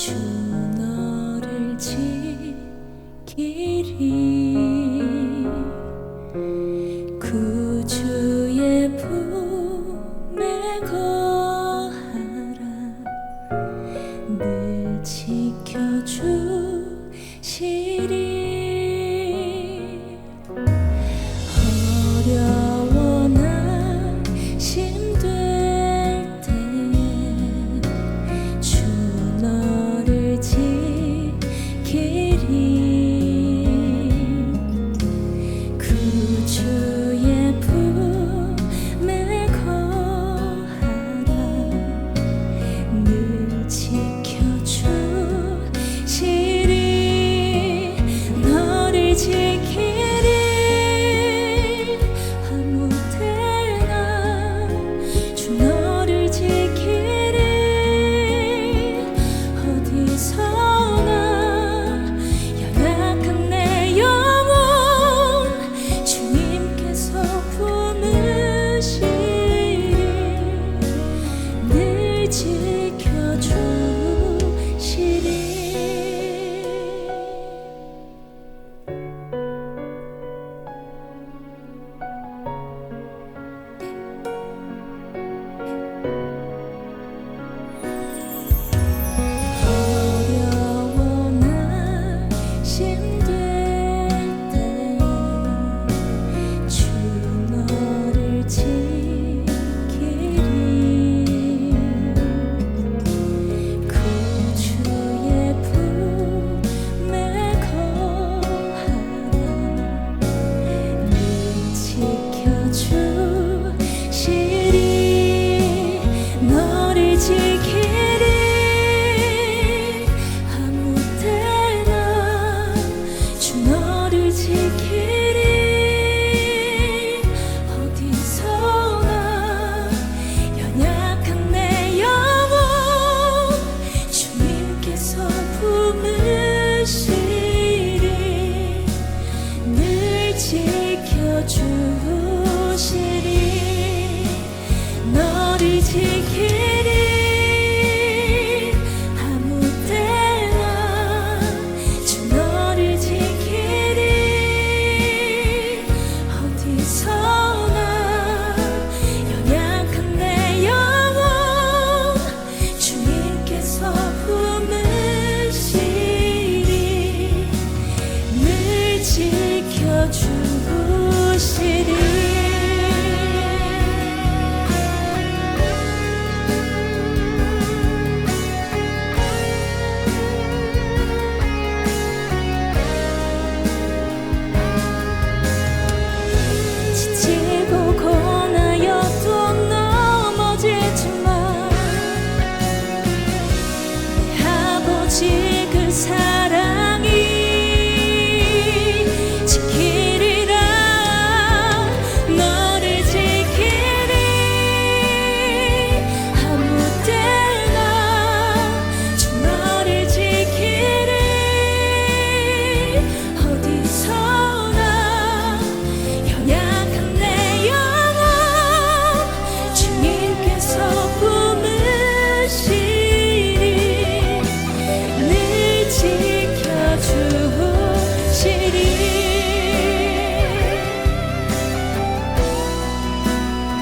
주 너를 지키리 구주의 품에 거하라 늘 지켜주시리 어려워 낙심될 때에 주 너를 지키리 구주의 품에 거하라 늘 지켜주시리 너를 지키리 아무 때나 주 너를 지키리 어디서나 연약한 내 영혼 주님께서 품으시리 늘 지켜주시리 어려워 낙심될 때에 주 너를 지키리 구주의 품에 거하라 늘 지켜주시리 너를 지키리 아무 때나 주 너를 지키리 어디서나 연약한 내 영혼 주님께서 품으시리 늘 지켜주시리 너를 지키리 아무 때나 주 너를 지키리 어디서나 연약한 내 영혼 주님께서 품으시리 늘 지켜주시리 지치고 고나여도 넘어지지만 내 아버지 그 사랑이 지키리라 너를 지키리 아무 때나 주 너를 지키리 어디서나 연약한 내 영혼 주님께서 품으시리 늘 지켜주시리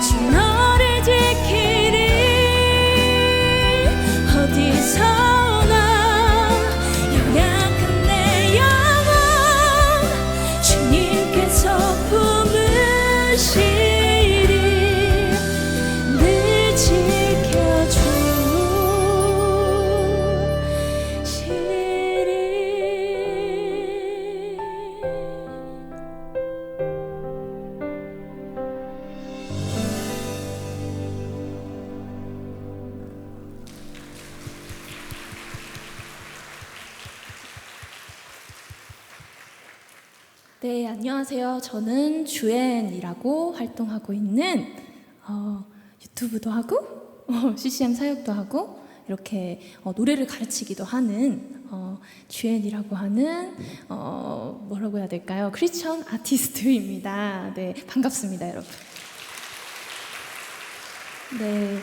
주 너를 지키리 어디서나 연약한 내 영혼 주님께서 품으시리 늘 네, 안녕하세요. 저는 주엔이라고 활동하고 있는 유튜브도 하고 CCM 사역도 하고 이렇게 노래를 가르치기도 하는 주엔이라고 하는 뭐라고 해야 될까요? 크리스천 아티스트입니다. 네, 반갑습니다, 여러분. 네,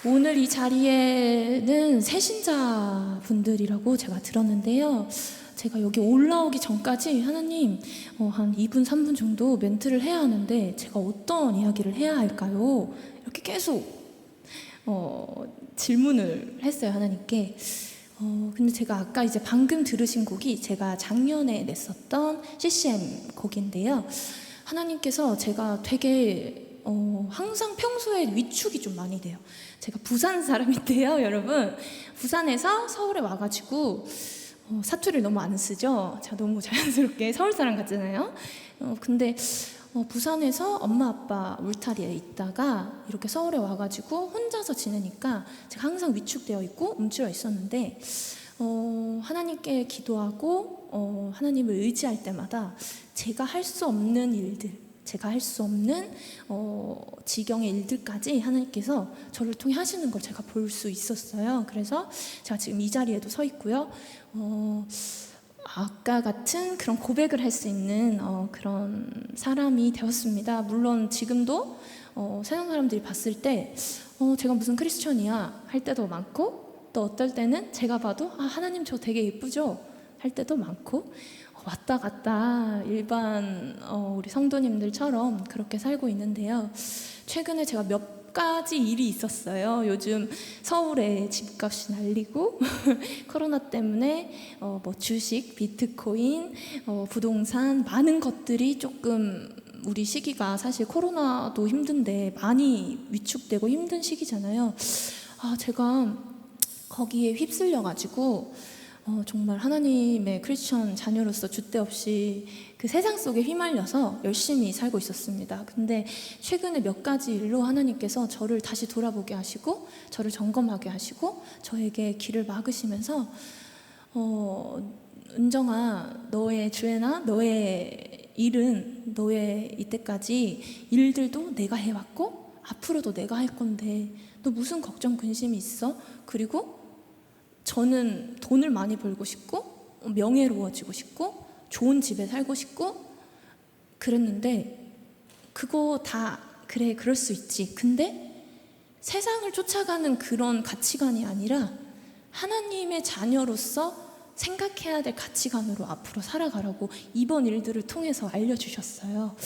오늘 이 자리에는 새신자분들이라고 제가 들었는데요. 제가 여기 올라오기 전까지 하나님 한 2분, 3분 정도 멘트를 해야 하는데 제가 어떤 이야기를 해야 할까요? 이렇게 계속 질문을 했어요, 하나님께. 근데 제가 아까 이제 방금 들으신 곡이 제가 작년에 냈었던 CCM 곡인데요. 하나님께서 제가 되게 항상 평소에 위축이 좀 많이 돼요. 제가 부산 사람인데요, 여러분. 부산에서 서울에 와가지고 사투리를 너무 안 쓰죠. 제가 너무 자연스럽게 서울 사람 같잖아요. 근데 부산에서 엄마 아빠 울타리에 있다가 이렇게 서울에 와가지고 혼자서 지내니까 제가 항상 위축되어 있고 움츠러 있었는데 하나님께 기도하고 하나님을 의지할 때마다 제가 할 수 없는 일들, 제가 할 수 없는 지경의 일들까지 하나님께서 저를 통해 하시는 걸 제가 볼 수 있었어요. 그래서 제가 지금 이 자리에도 서 있고요. 아까 같은 그런 고백을 할 수 있는 그런 사람이 되었습니다. 물론 지금도 세상 사람들이 봤을 때 제가 무슨 크리스천이야 할 때도 많고, 또 어떨 때는 제가 봐도 하나님 저 되게 예쁘죠 할 때도 많고, 왔다 갔다 일반 우리 성도님들처럼 그렇게 살고 있는데요. 최근에 제가 몇 가지 일이 있었어요. 요즘 서울에 집값이 날리고 코로나 때문에 뭐 주식, 비트코인, 부동산 많은 것들이 조금, 우리 시기가 사실 코로나도 힘든데 많이 위축되고 힘든 시기잖아요. 제가 거기에 휩쓸려가지고 정말 하나님의 크리스천 자녀로서 줏대 없이 그 세상 속에 휘말려서 열심히 살고 있었습니다. 근데 최근에 몇 가지 일로 하나님께서 저를 다시 돌아보게 하시고 저를 점검하게 하시고 저에게 길을 막으시면서 은정아, 너의 주애나 너의 일은, 너의 이때까지 일들도 내가 해왔고 앞으로도 내가 할 건데 너 무슨 걱정 근심이 있어? 그리고 저는 돈을 많이 벌고 싶고 명예로워지고 싶고 좋은 집에 살고 싶고 그랬는데 그거 다 그래, 그럴 수 있지. 근데 세상을 쫓아가는 그런 가치관이 아니라 하나님의 자녀로서 생각해야 될 가치관으로 앞으로 살아가라고 이번 일들을 통해서 알려주셨어요.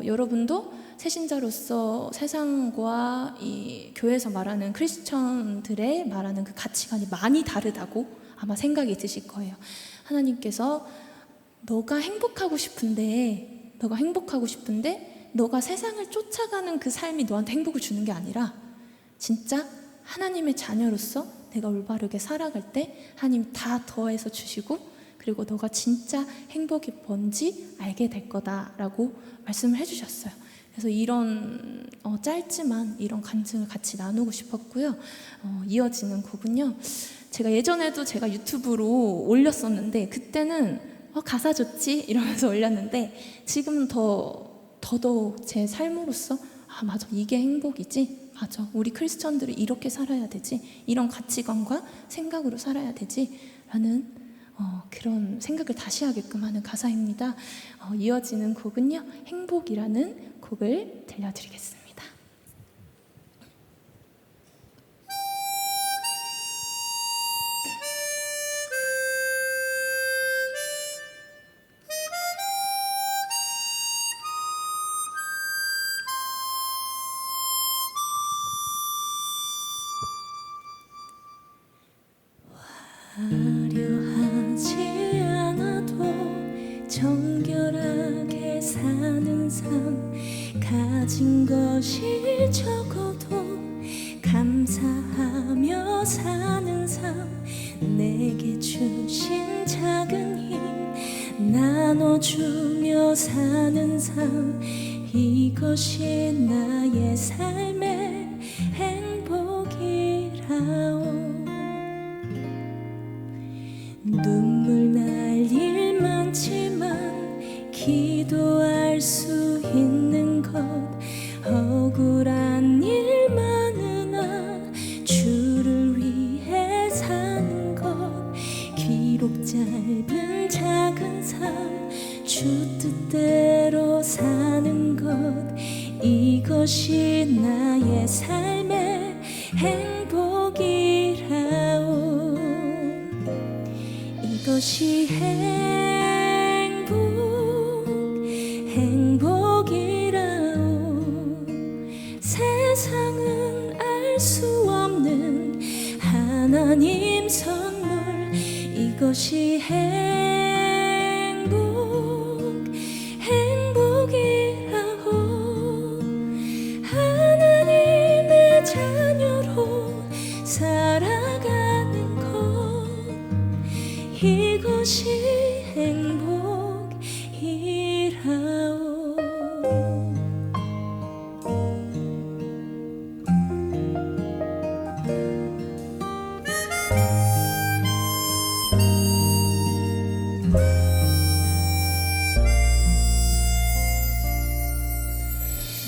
여러분도 새신자로서 세상과 이 교회에서 말하는 크리스천들의 말하는 그 가치관이 많이 다르다고 아마 생각이 드실 거예요. 하나님께서 너가 행복하고 싶은데 너가 세상을 쫓아가는 그 삶이 너한테 행복을 주는 게 아니라 진짜 하나님의 자녀로서 내가 올바르게 살아갈 때 하나님 다 더해서 주시고, 그리고 너가 진짜 행복이 뭔지 알게 될 거다라고 말씀을 해주셨어요. 그래서 이런 짧지만 이런 간증을 같이 나누고 싶었고요. 이어지는 곡은요, 제가 예전에도 제가 유튜브로 올렸었는데 그때는 가사 좋지 이러면서 올렸는데 지금은 더더욱 제 삶으로서 맞아, 이게 행복이지, 맞아, 우리 크리스천들이 이렇게 살아야 되지, 이런 가치관과 생각으로 살아야 되지 라는 그런 생각을 다시 하게끔 하는 가사입니다. 이어지는 곡은요, 행복이라는 곡을 들려드리겠습니다. 화려하지 않아도 정결하게 사는 삶, 가진 것이 적어도 감사하며 사는 삶, 내게 주신 작은 힘 나눠주며 사는 삶, 이것이 나의 삶의 행복이라오. 눈물 날 일 많지만 기도할 수 있는 것, 억울한 일 많으나 주를 위해 사는 것, 비록 짧은 작은 삶 주 뜻대로 사는 것, 이것이 나의 이것이 행복이라오. 세상은 알 수 없는 하나님 선물. 이것이 행복이라오. 하나님의 자녀로 살아가는 것. 이것이 행복이라오.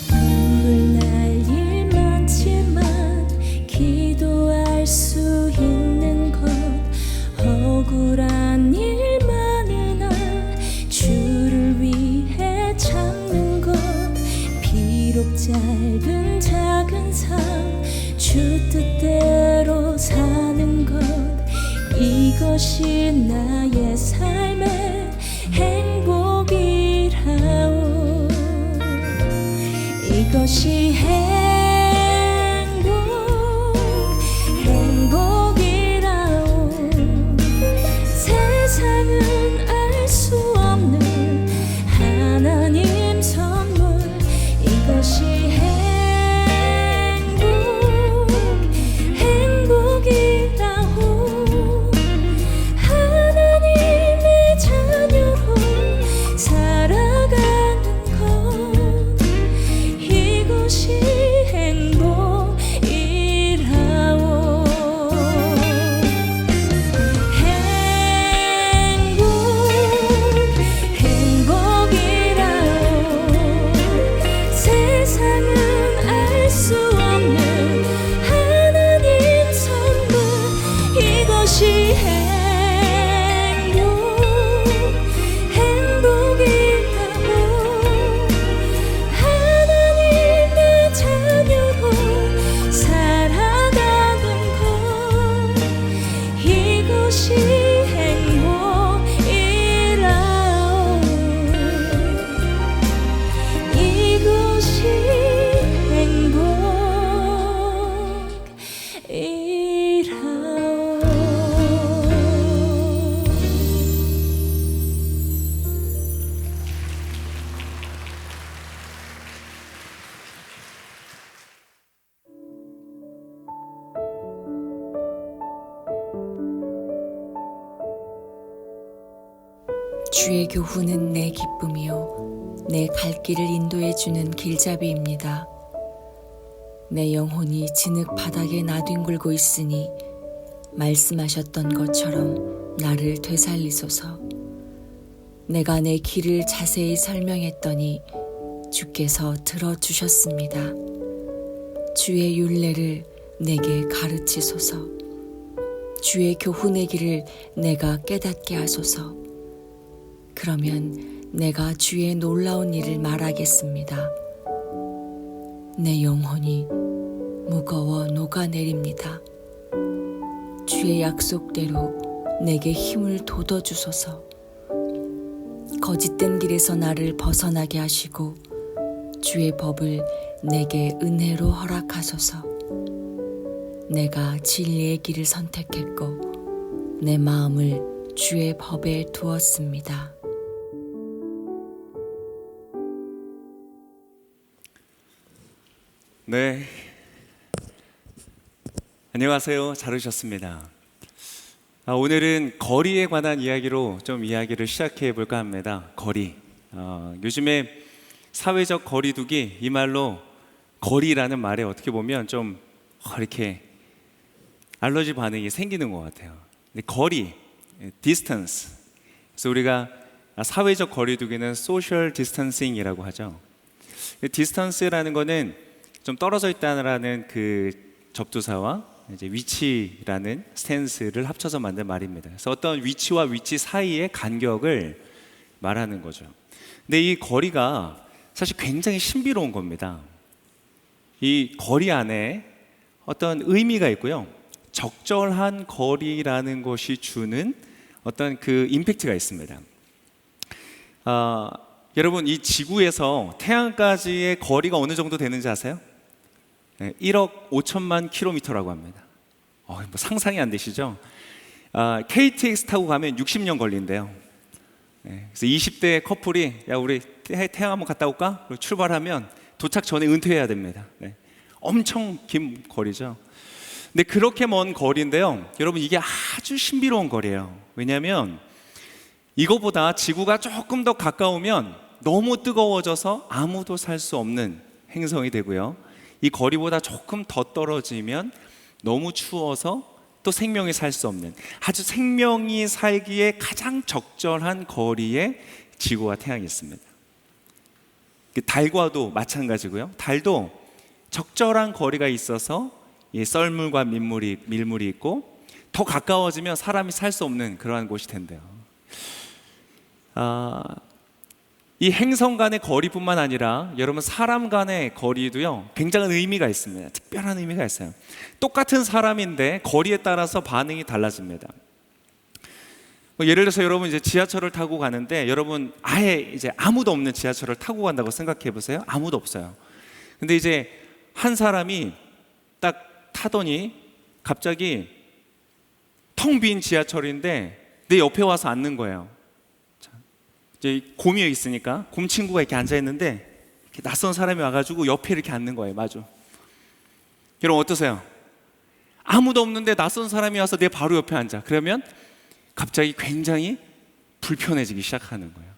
눈물 날 일 많지만 기도할 수 있는 것. 억울한 일 많으나 주를 위해 참는 것. 비록 짧은 작은 삶 주 뜻대로 사는 것. 이것이 나의 삶의 행복이라오. 이것이 행복이라오. 세상은 알 수 없는 하나님 선물. 이것이 행복이라오. 하나님의 자녀로 살아가는 것. 이것이 행복이라오. 행복이라오. 세상은 알 수 없는 하나님 선물. 이것이 행복이라오. 하나님의 자녀로 살아가는 것. 이것이 행복이라오. 이것이 주의 교훈은 내 기쁨이요 내 갈 길을 인도해주는 길잡이입니다. 내 영혼이 진흙 바닥에 나뒹굴고 있으니 말씀하셨던 것처럼 나를 되살리소서. 내가 내 길을 자세히 설명했더니 주께서 들어주셨습니다. 주의 율례를 내게 가르치소서. 주의 교훈의 길을 내가 깨닫게 하소서. 그러면 내가 주의 놀라운 일을 말하겠습니다. 내 영혼이 무거워 녹아내립니다. 주의 약속대로 내게 힘을 돋워주소서. 거짓된 길에서 나를 벗어나게 하시고 주의 법을 내게 은혜로 허락하소서. 내가 진리의 길을 선택했고 내 마음을 주의 법에 두었습니다. 네, 안녕하세요. 잘 오셨습니다. 오늘은 거리에 관한 이야기로 좀 이야기를 시작해 볼까 합니다. 거리. 요즘에 사회적 거리두기, 이 말로 거리라는 말에 어떻게 보면 좀 이렇게 알러지 반응이 생기는 것 같아요. 근데 거리, distance. 그래서 우리가 사회적 거리두기는 social distancing이라고 하죠. distance라는 거는 좀 떨어져 있다라는 그 접두사와 이제 위치라는 스탠스를 합쳐서 만든 말입니다. 그래서 어떤 위치와 위치 사이의 간격을 말하는 거죠. 근데 이 거리가 사실 굉장히 신비로운 겁니다. 이 거리 안에 어떤 의미가 있고요. 적절한 거리라는 것이 주는 어떤 그 임팩트가 있습니다. 여러분, 이 지구에서 태양까지의 거리가 어느 정도 되는지 아세요? 1억 5천만 킬로미터라고 합니다. 뭐 상상이 안 되시죠? KTX 타고 가면 60년 걸린대요. 그래서 20대 커플이 야 우리 태양 한번 갔다 올까? 그리고 출발하면 도착 전에 은퇴해야 됩니다. 엄청 긴 거리죠. 근데 그렇게 먼 거리인데요, 여러분 이게 아주 신비로운 거리예요. 왜냐하면 이거보다 지구가 조금 더 가까우면 너무 뜨거워져서 아무도 살 수 없는 행성이 되고요, 이 거리보다 조금 더 떨어지면 너무 추워서 또 생명이 살 수 없는, 아주 생명이 살기에 가장 적절한 거리에 지구와 태양이 있습니다. 달과도 마찬가지고요. 달도 적절한 거리가 있어서 썰물과 밀물이 있고 더 가까워지면 사람이 살 수 없는 그러한 곳이 된대요. 이 행성 간의 거리뿐만 아니라 여러분 사람 간의 거리도요 굉장한 의미가 있습니다. 특별한 의미가 있어요. 똑같은 사람인데 거리에 따라서 반응이 달라집니다. 예를 들어서 여러분 이제 지하철을 타고 가는데, 여러분 아예 이제 아무도 없는 지하철을 타고 간다고 생각해 보세요. 아무도 없어요. 근데 이제 한 사람이 딱 타더니 갑자기 텅 빈 지하철인데 내 옆에 와서 앉는 거예요. 이제 곰이 있으니까 곰 친구가 이렇게 앉아 있는데 이렇게 낯선 사람이 와가지고 옆에 이렇게 앉는 거예요. 마주. 여러분 어떠세요? 아무도 없는데 낯선 사람이 와서 내 바로 옆에 앉아. 그러면 갑자기 굉장히 불편해지기 시작하는 거예요.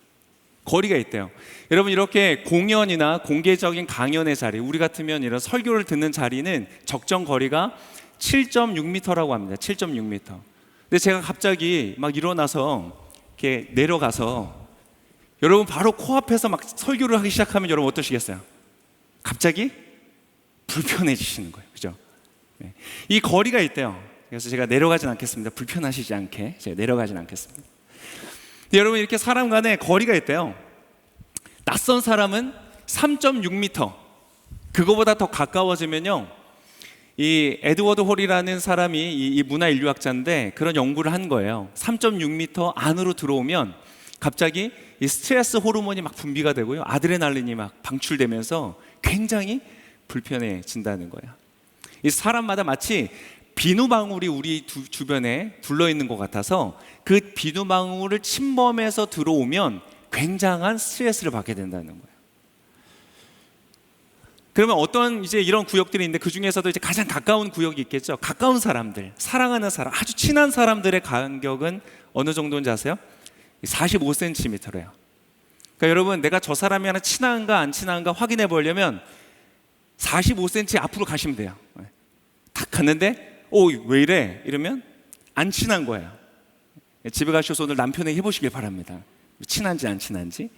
거리가 있대요. 여러분 이렇게 공연이나 공개적인 강연의 자리, 우리 같으면 이런 설교를 듣는 자리는 적정 거리가 7.6m라고 합니다. 7.6m. 근데 제가 갑자기 막 일어나서 이렇게 내려가서 여러분 바로 코앞에서 막 설교를 하기 시작하면 여러분 어떠시겠어요? 갑자기 불편해지시는 거예요. 그죠? 네. 이 거리가 있대요. 그래서 제가 내려가진 않겠습니다. 불편하시지 않게 제가 내려가진 않겠습니다. 여러분 이렇게 사람 간에 거리가 있대요. 낯선 사람은 3.6m, 그거보다 더 가까워지면요, 이 에드워드 홀이라는 사람이 이 문화인류학자인데 그런 연구를 한 거예요. 3.6m 안으로 들어오면 갑자기 이 스트레스 호르몬이 막 분비가 되고요, 아드레날린이 막 방출되면서 굉장히 불편해진다는 거예요. 이 사람마다 마치 비누방울이 우리 주변에 둘러있는 것 같아서 그 비누방울을 침범해서 들어오면 굉장한 스트레스를 받게 된다는 거예요. 그러면 어떤 이제 이런 구역들이 있는데 그 중에서도 이제 가장 가까운 구역이 있겠죠. 가까운 사람들, 사랑하는 사람, 아주 친한 사람들의 간격은 어느 정도인지 아세요? 45cm래요. 그러니까 여러분 내가 저 사람이랑 친한가 안 친한가 확인해 보려면 45cm 앞으로 가시면 돼요. 딱 갔는데 왜 이래? 이러면 안 친한 거예요. 집에 가셔서 오늘 남편에게 해보시길 바랍니다. 친한지 안 친한지.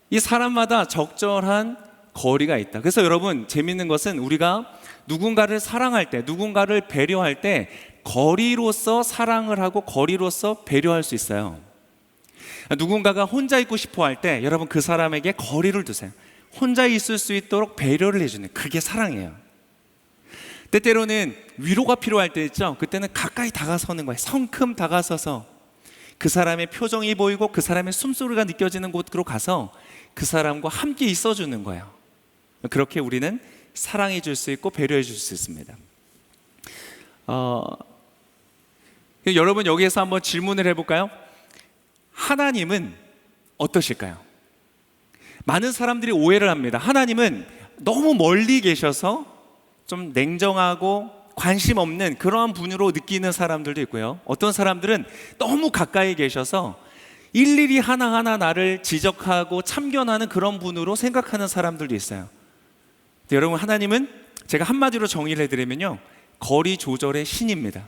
이 사람마다 적절한 거리가 있다. 그래서 여러분 재밌는 것은 우리가 누군가를 사랑할 때, 누군가를 배려할 때 거리로서 사랑을 하고 거리로서 배려할 수 있어요. 누군가가 혼자 있고 싶어 할 때 여러분 그 사람에게 거리를 두세요. 혼자 있을 수 있도록 배려를 해주는, 그게 사랑이에요. 때때로는 위로가 필요할 때 있죠. 그때는 가까이 다가서는 거예요. 성큼 다가서서 그 사람의 표정이 보이고 그 사람의 숨소리가 느껴지는 곳으로 가서 그 사람과 함께 있어주는 거예요. 그렇게 우리는 사랑해 줄 수 있고 배려해 줄 수 있습니다. 여러분 여기에서 한번 질문을 해볼까요? 하나님은 어떠실까요? 많은 사람들이 오해를 합니다. 하나님은 너무 멀리 계셔서 좀 냉정하고 관심 없는 그러한 분으로 느끼는 사람들도 있고요, 어떤 사람들은 너무 가까이 계셔서 일일이 하나하나 나를 지적하고 참견하는 그런 분으로 생각하는 사람들도 있어요. 근데 여러분 하나님은 제가 한마디로 정의를 해드리면요, 거리 조절의 신입니다.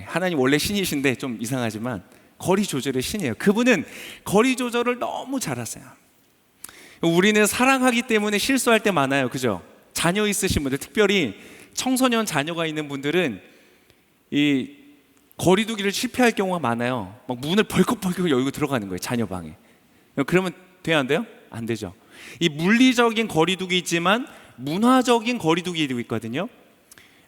하나님 원래 신이신데 좀 이상하지만 거리 조절의 신이에요. 그분은 거리 조절을 너무 잘하세요. 우리는 사랑하기 때문에 실수할 때 많아요. 그죠? 자녀 있으신 분들, 특별히 청소년 자녀가 있는 분들은 이 거리두기를 실패할 경우가 많아요. 막 문을 벌컥벌컥 열고 들어가는 거예요, 자녀 방에. 그러면 돼요, 안 돼요? 안 되죠. 이 물리적인 거리두기 있지만 문화적인 거리두기도 있거든요.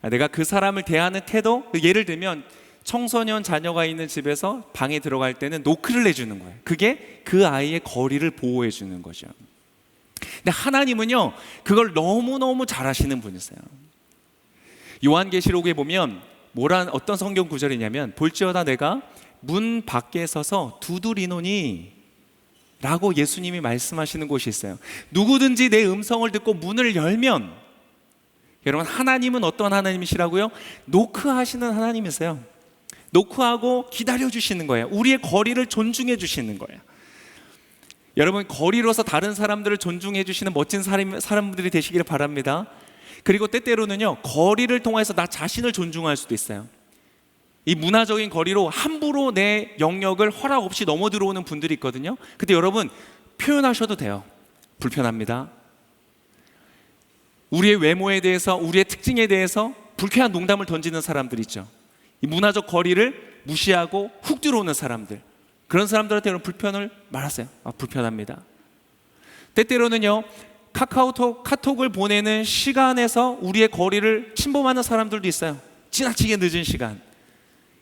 내가 그 사람을 대하는 태도, 예를 들면 청소년 자녀가 있는 집에서 방에 들어갈 때는 노크를 내주는 거예요. 그게 그 아이의 거리를 보호해 주는 거죠. 근데 하나님은요, 그걸 너무너무 잘하시는 분이세요. 요한계시록에 보면 어떤 성경 구절이냐면, 볼지어다 내가 문 밖에 서서 두드리노니 라고 예수님이 말씀하시는 곳이 있어요. 누구든지 내 음성을 듣고 문을 열면, 여러분, 하나님은 어떤 하나님이시라고요? 노크하시는 하나님이세요. 노크하고 기다려주시는 거예요. 우리의 거리를 존중해 주시는 거예요. 여러분, 거리로서 다른 사람들을 존중해 주시는 멋진 사람들이 되시기를 바랍니다. 그리고 때때로는요, 거리를 통해서 나 자신을 존중할 수도 있어요. 이 문화적인 거리로 함부로 내 영역을 허락 없이 넘어 들어오는 분들이 있거든요. 근데 여러분, 표현하셔도 돼요. 불편합니다. 우리의 외모에 대해서, 우리의 특징에 대해서 불쾌한 농담을 던지는 사람들 있죠. 이 문화적 거리를 무시하고 훅 들어오는 사람들, 그런 사람들한테 여러분 불편을 말하세요. 불편합니다. 때때로는요, 카톡을 보내는 시간에서 우리의 거리를 침범하는 사람들도 있어요. 지나치게 늦은 시간,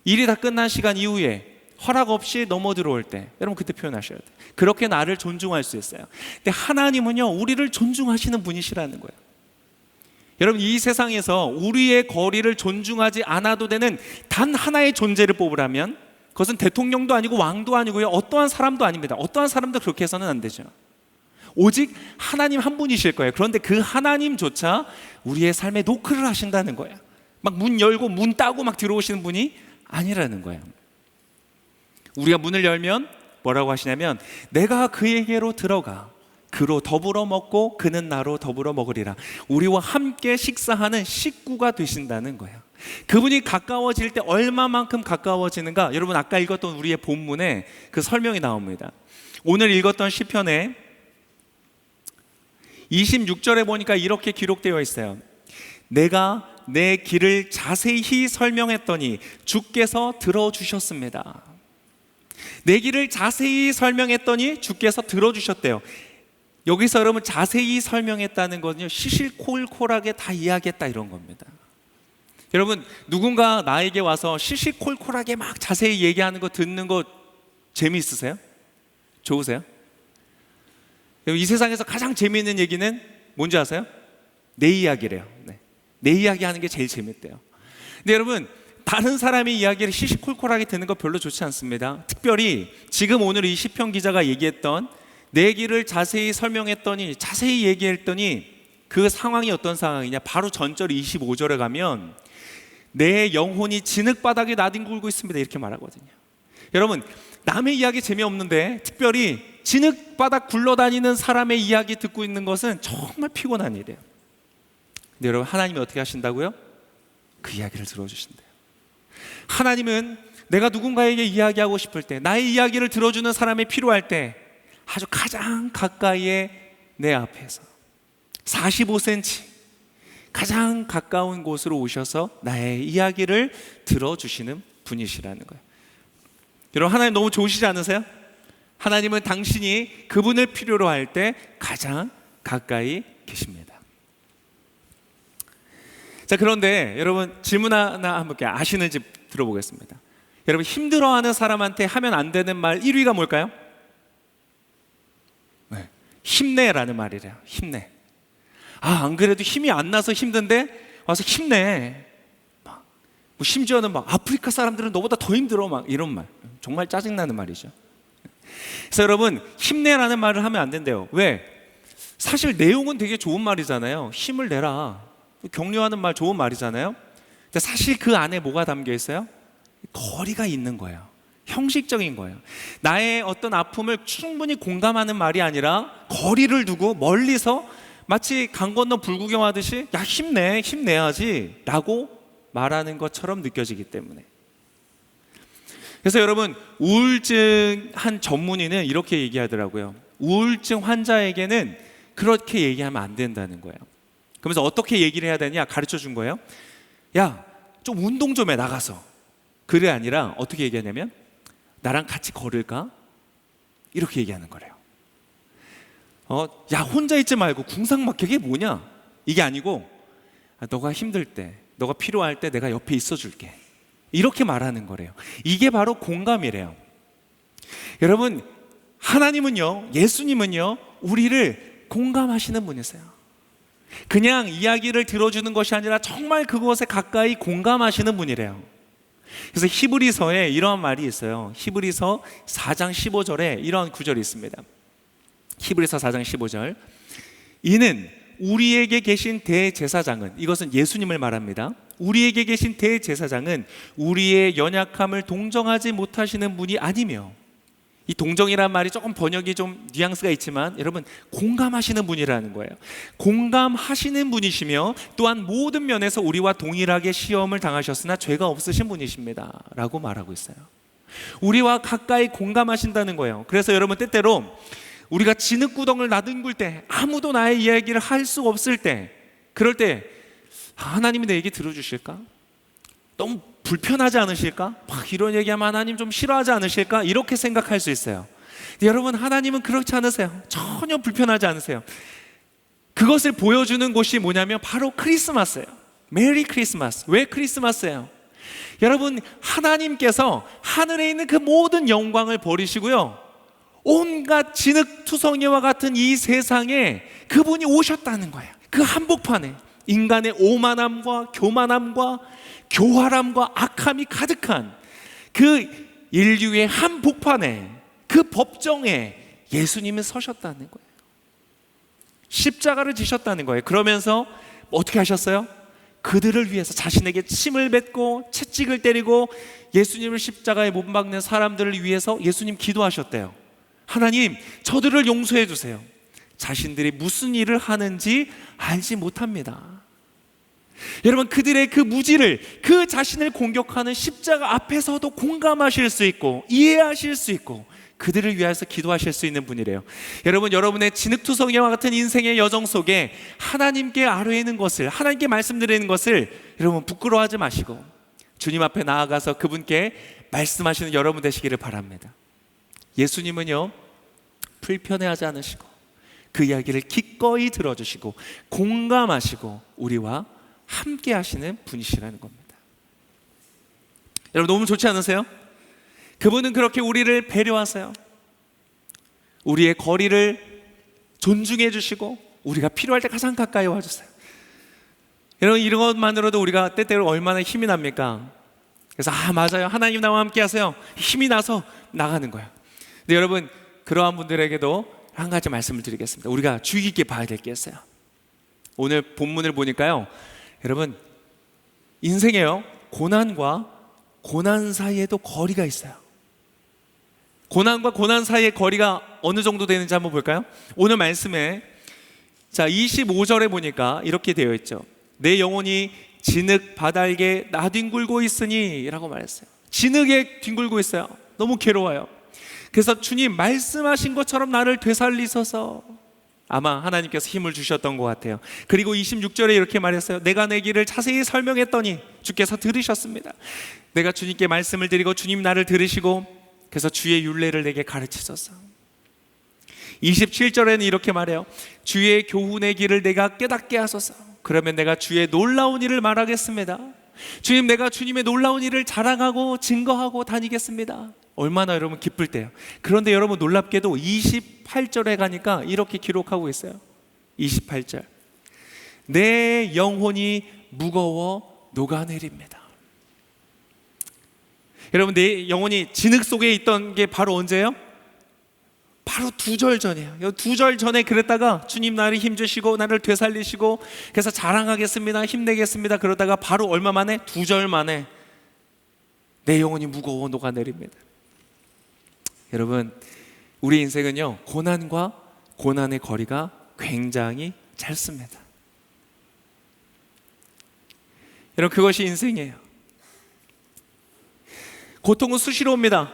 일이 다 끝난 시간 이후에 허락 없이 넘어 들어올 때, 여러분 그때 표현하셔야 돼요. 그렇게 나를 존중할 수 있어요. 근데 하나님은요, 우리를 존중하시는 분이시라는 거예요. 여러분, 이 세상에서 우리의 거리를 존중하지 않아도 되는 단 하나의 존재를 뽑으라면, 그것은 대통령도 아니고 왕도 아니고요, 어떠한 사람도 아닙니다. 어떠한 사람도 그렇게 해서는 안 되죠. 오직 하나님 한 분이실 거예요. 그런데 그 하나님조차 우리의 삶에 노크를 하신다는 거예요. 막 문 열고 문 따고 막 들어오시는 분이 아니라는 거예요. 우리가 문을 열면 뭐라고 하시냐면, 내가 그에게로 들어가 그로 더불어 먹고 그는 나로 더불어 먹으리라. 우리와 함께 식사하는 식구가 되신다는 거예요. 그분이 가까워질 때 얼마만큼 가까워지는가, 여러분 아까 읽었던 우리의 본문에 그 설명이 나옵니다. 오늘 읽었던 시편에 26절에 보니까 이렇게 기록되어 있어요. 내가 내 길을 자세히 설명했더니 주께서 들어주셨습니다. 내 길을 자세히 설명했더니 주께서 들어주셨대요. 여기서 여러분 자세히 설명했다는 거는요, 시시콜콜하게 다 이야기했다 이런 겁니다. 여러분, 누군가 나에게 와서 시시콜콜하게 막 자세히 얘기하는 거 듣는 거 재미있으세요? 좋으세요? 이 세상에서 가장 재미있는 얘기는 뭔지 아세요? 내 이야기래요. 내 이야기 하는 게 제일 재밌대요. 근데 여러분, 다른 사람의 이야기를 시시콜콜하게 듣는 거 별로 좋지 않습니다. 특별히 지금 오늘 이 시편 기자가 얘기했던 내 길을 자세히 설명했더니, 자세히 얘기했더니 그 상황이 어떤 상황이냐, 바로 전절 25절에 가면 내 영혼이 진흙바닥에 나뒹굴고 있습니다 이렇게 말하거든요. 여러분, 남의 이야기 재미없는데 특별히 진흙바닥 굴러다니는 사람의 이야기 듣고 있는 것은 정말 피곤한 일이에요. 근데 여러분, 하나님이 어떻게 하신다고요? 그 이야기를 들어주신대요. 하나님은 내가 누군가에게 이야기하고 싶을 때, 나의 이야기를 들어주는 사람이 필요할 때 아주 가장 가까이에 내 앞에서 45cm 가장 가까운 곳으로 오셔서 나의 이야기를 들어주시는 분이시라는 거예요. 여러분, 하나님 너무 좋으시지 않으세요? 하나님은 당신이 그분을 필요로 할 때 가장 가까이 계십니다. 자, 그런데 여러분, 질문 하나 한번 아시는지 들어보겠습니다. 여러분, 힘들어하는 사람한테 하면 안 되는 말 1위가 뭘까요? 힘내라는 말이래요. 힘내. 안 그래도 힘이 안 나서 힘든데 와서 힘내. 뭐 심지어는 막 아프리카 사람들은 너보다 더 힘들어, 막 이런 말. 정말 짜증나는 말이죠. 그래서 여러분, 힘내라는 말을 하면 안 된대요. 왜? 사실 내용은 되게 좋은 말이잖아요. 힘을 내라, 격려하는 말 좋은 말이잖아요. 근데 사실 그 안에 뭐가 담겨 있어요? 거리가 있는 거예요. 형식적인 거예요. 나의 어떤 아픔을 충분히 공감하는 말이 아니라 거리를 두고 멀리서 마치 강 건너 불구경하듯이 야, 힘내야지 라고 말하는 것처럼 느껴지기 때문에. 그래서 여러분, 우울증 한 전문의는 이렇게 얘기하더라고요. 우울증 환자에게는 그렇게 얘기하면 안 된다는 거예요. 그러면서 어떻게 얘기를 해야 되냐 가르쳐 준 거예요. 야, 좀 운동 좀 해, 나가서. 그게 아니라 어떻게 얘기하냐면, 나랑 같이 걸을까? 이렇게 얘기하는 거래요. 야, 혼자 있지 말고 궁상막히게 뭐냐? 이게 아니고, 너가 힘들 때, 너가 필요할 때 내가 옆에 있어 줄게. 이렇게 말하는 거래요. 이게 바로 공감이래요. 여러분, 하나님은요, 예수님은요, 우리를 공감하시는 분이세요. 그냥 이야기를 들어주는 것이 아니라 정말 그것에 가까이 공감하시는 분이래요. 그래서 히브리서에 이러한 말이 있어요. 히브리서 4장 15절에 이러한 구절이 있습니다. 히브리서 4장 15절. 이는 우리에게 계신 대제사장은, 이것은 예수님을 말합니다. 우리에게 계신 대제사장은 우리의 연약함을 동정하지 못하시는 분이 아니며, 이 동정이란 말이 조금 번역이 좀 뉘앙스가 있지만 여러분, 공감하시는 분이라는 거예요. 공감하시는 분이시며 또한 모든 면에서 우리와 동일하게 시험을 당하셨으나 죄가 없으신 분이십니다 라고 말하고 있어요. 우리와 가까이 공감하신다는 거예요. 그래서 여러분, 때때로 우리가 진흙구덩을 나뒹굴 때, 아무도 나의 이야기를 할 수 없을 때, 그럴 때 하나님이 내 얘기 들어주실까? 너무 불편하지 않으실까? 막 이런 얘기하면 하나님 좀 싫어하지 않으실까? 이렇게 생각할 수 있어요. 근데 여러분, 하나님은 그렇지 않으세요. 전혀 불편하지 않으세요. 그것을 보여주는 곳이 뭐냐면 바로 크리스마스예요. 메리 크리스마스. 왜 크리스마스예요? 여러분, 하나님께서 하늘에 있는 그 모든 영광을 버리시고요, 온갖 진흙투성이와 같은 이 세상에 그분이 오셨다는 거예요. 그 한복판에 인간의 오만함과 교만함과 교활함과 악함이 가득한 그 인류의 한복판에, 그 법정에 예수님은 서셨다는 거예요. 십자가를 지셨다는 거예요. 그러면서 어떻게 하셨어요? 그들을 위해서 자신에게 침을 뱉고 채찍을 때리고 예수님을 십자가에 못 박는 사람들을 위해서 예수님 기도하셨대요. 하나님, 저들을 용서해 주세요. 자신들이 무슨 일을 하는지 알지 못합니다. 여러분, 그들의 그 무지를, 그 자신을 공격하는 십자가 앞에서도 공감하실 수 있고 이해하실 수 있고 그들을 위해서 기도하실 수 있는 분이래요. 여러분, 여러분의 진흙투성이와 같은 인생의 여정 속에 하나님께 아뢰는 것을, 하나님께 말씀드리는 것을 여러분 부끄러워하지 마시고 주님 앞에 나아가서 그분께 말씀하시는 여러분 되시기를 바랍니다. 예수님은요, 불편해하지 않으시고 그 이야기를 기꺼이 들어주시고 공감하시고 우리와 함께 하시는 분이시라는 겁니다. 여러분, 너무 좋지 않으세요? 그분은 그렇게 우리를 배려하세요. 우리의 거리를 존중해 주시고 우리가 필요할 때 가장 가까이 와주세요. 여러분, 이런 것만으로도 우리가 때때로 얼마나 힘이 납니까? 그래서 맞아요, 하나님 나와 함께 하세요, 힘이 나서 나가는 거예요. 근데 여러분, 그러한 분들에게도 한 가지 말씀을 드리겠습니다. 우리가 주의 깊게 봐야 될 게 있어요. 오늘 본문을 보니까요, 여러분, 인생에요, 고난과 고난 사이에도 거리가 있어요. 고난과 고난 사이의 거리가 어느 정도 되는지 한번 볼까요? 오늘 말씀에 25절에 보니까 이렇게 되어 있죠. 내 영혼이 진흙 바닥에 나뒹굴고 있으니 라고 말했어요. 진흙에 뒹굴고 있어요. 너무 괴로워요. 그래서 주님 말씀하신 것처럼 나를 되살리소서. 아마 하나님께서 힘을 주셨던 것 같아요. 그리고 26절에 이렇게 말했어요. 내가 내 길을 자세히 설명했더니 주께서 들으셨습니다. 내가 주님께 말씀을 드리고 주님 나를 들으시고 그래서 주의 율례를 내게 가르치소서. 27절에는 이렇게 말해요. 주의 교훈의 길을 내가 깨닫게 하소서. 그러면 내가 주의 놀라운 일을 말하겠습니다. 주님, 내가 주님의 놀라운 일을 자랑하고 증거하고 다니겠습니다. 얼마나 여러분 기쁠 때요. 그런데 여러분, 놀랍게도 28절에 가니까 이렇게 기록하고 있어요. 28절. 내 영혼이 무거워 녹아내립니다. 여러분, 내 영혼이 진흙 속에 있던 게 바로 언제예요? 바로 2절 전이에요. 2절 전에 그랬다가 주님 나를 힘주시고 나를 되살리시고 그래서 자랑하겠습니다, 힘내겠습니다. 그러다가 바로 얼마 만에? 2절 만에 내 영혼이 무거워 녹아내립니다. 여러분, 우리 인생은요, 고난과 고난의 거리가 굉장히 짧습니다. 여러분, 그것이 인생이에요. 고통은 수시로 옵니다.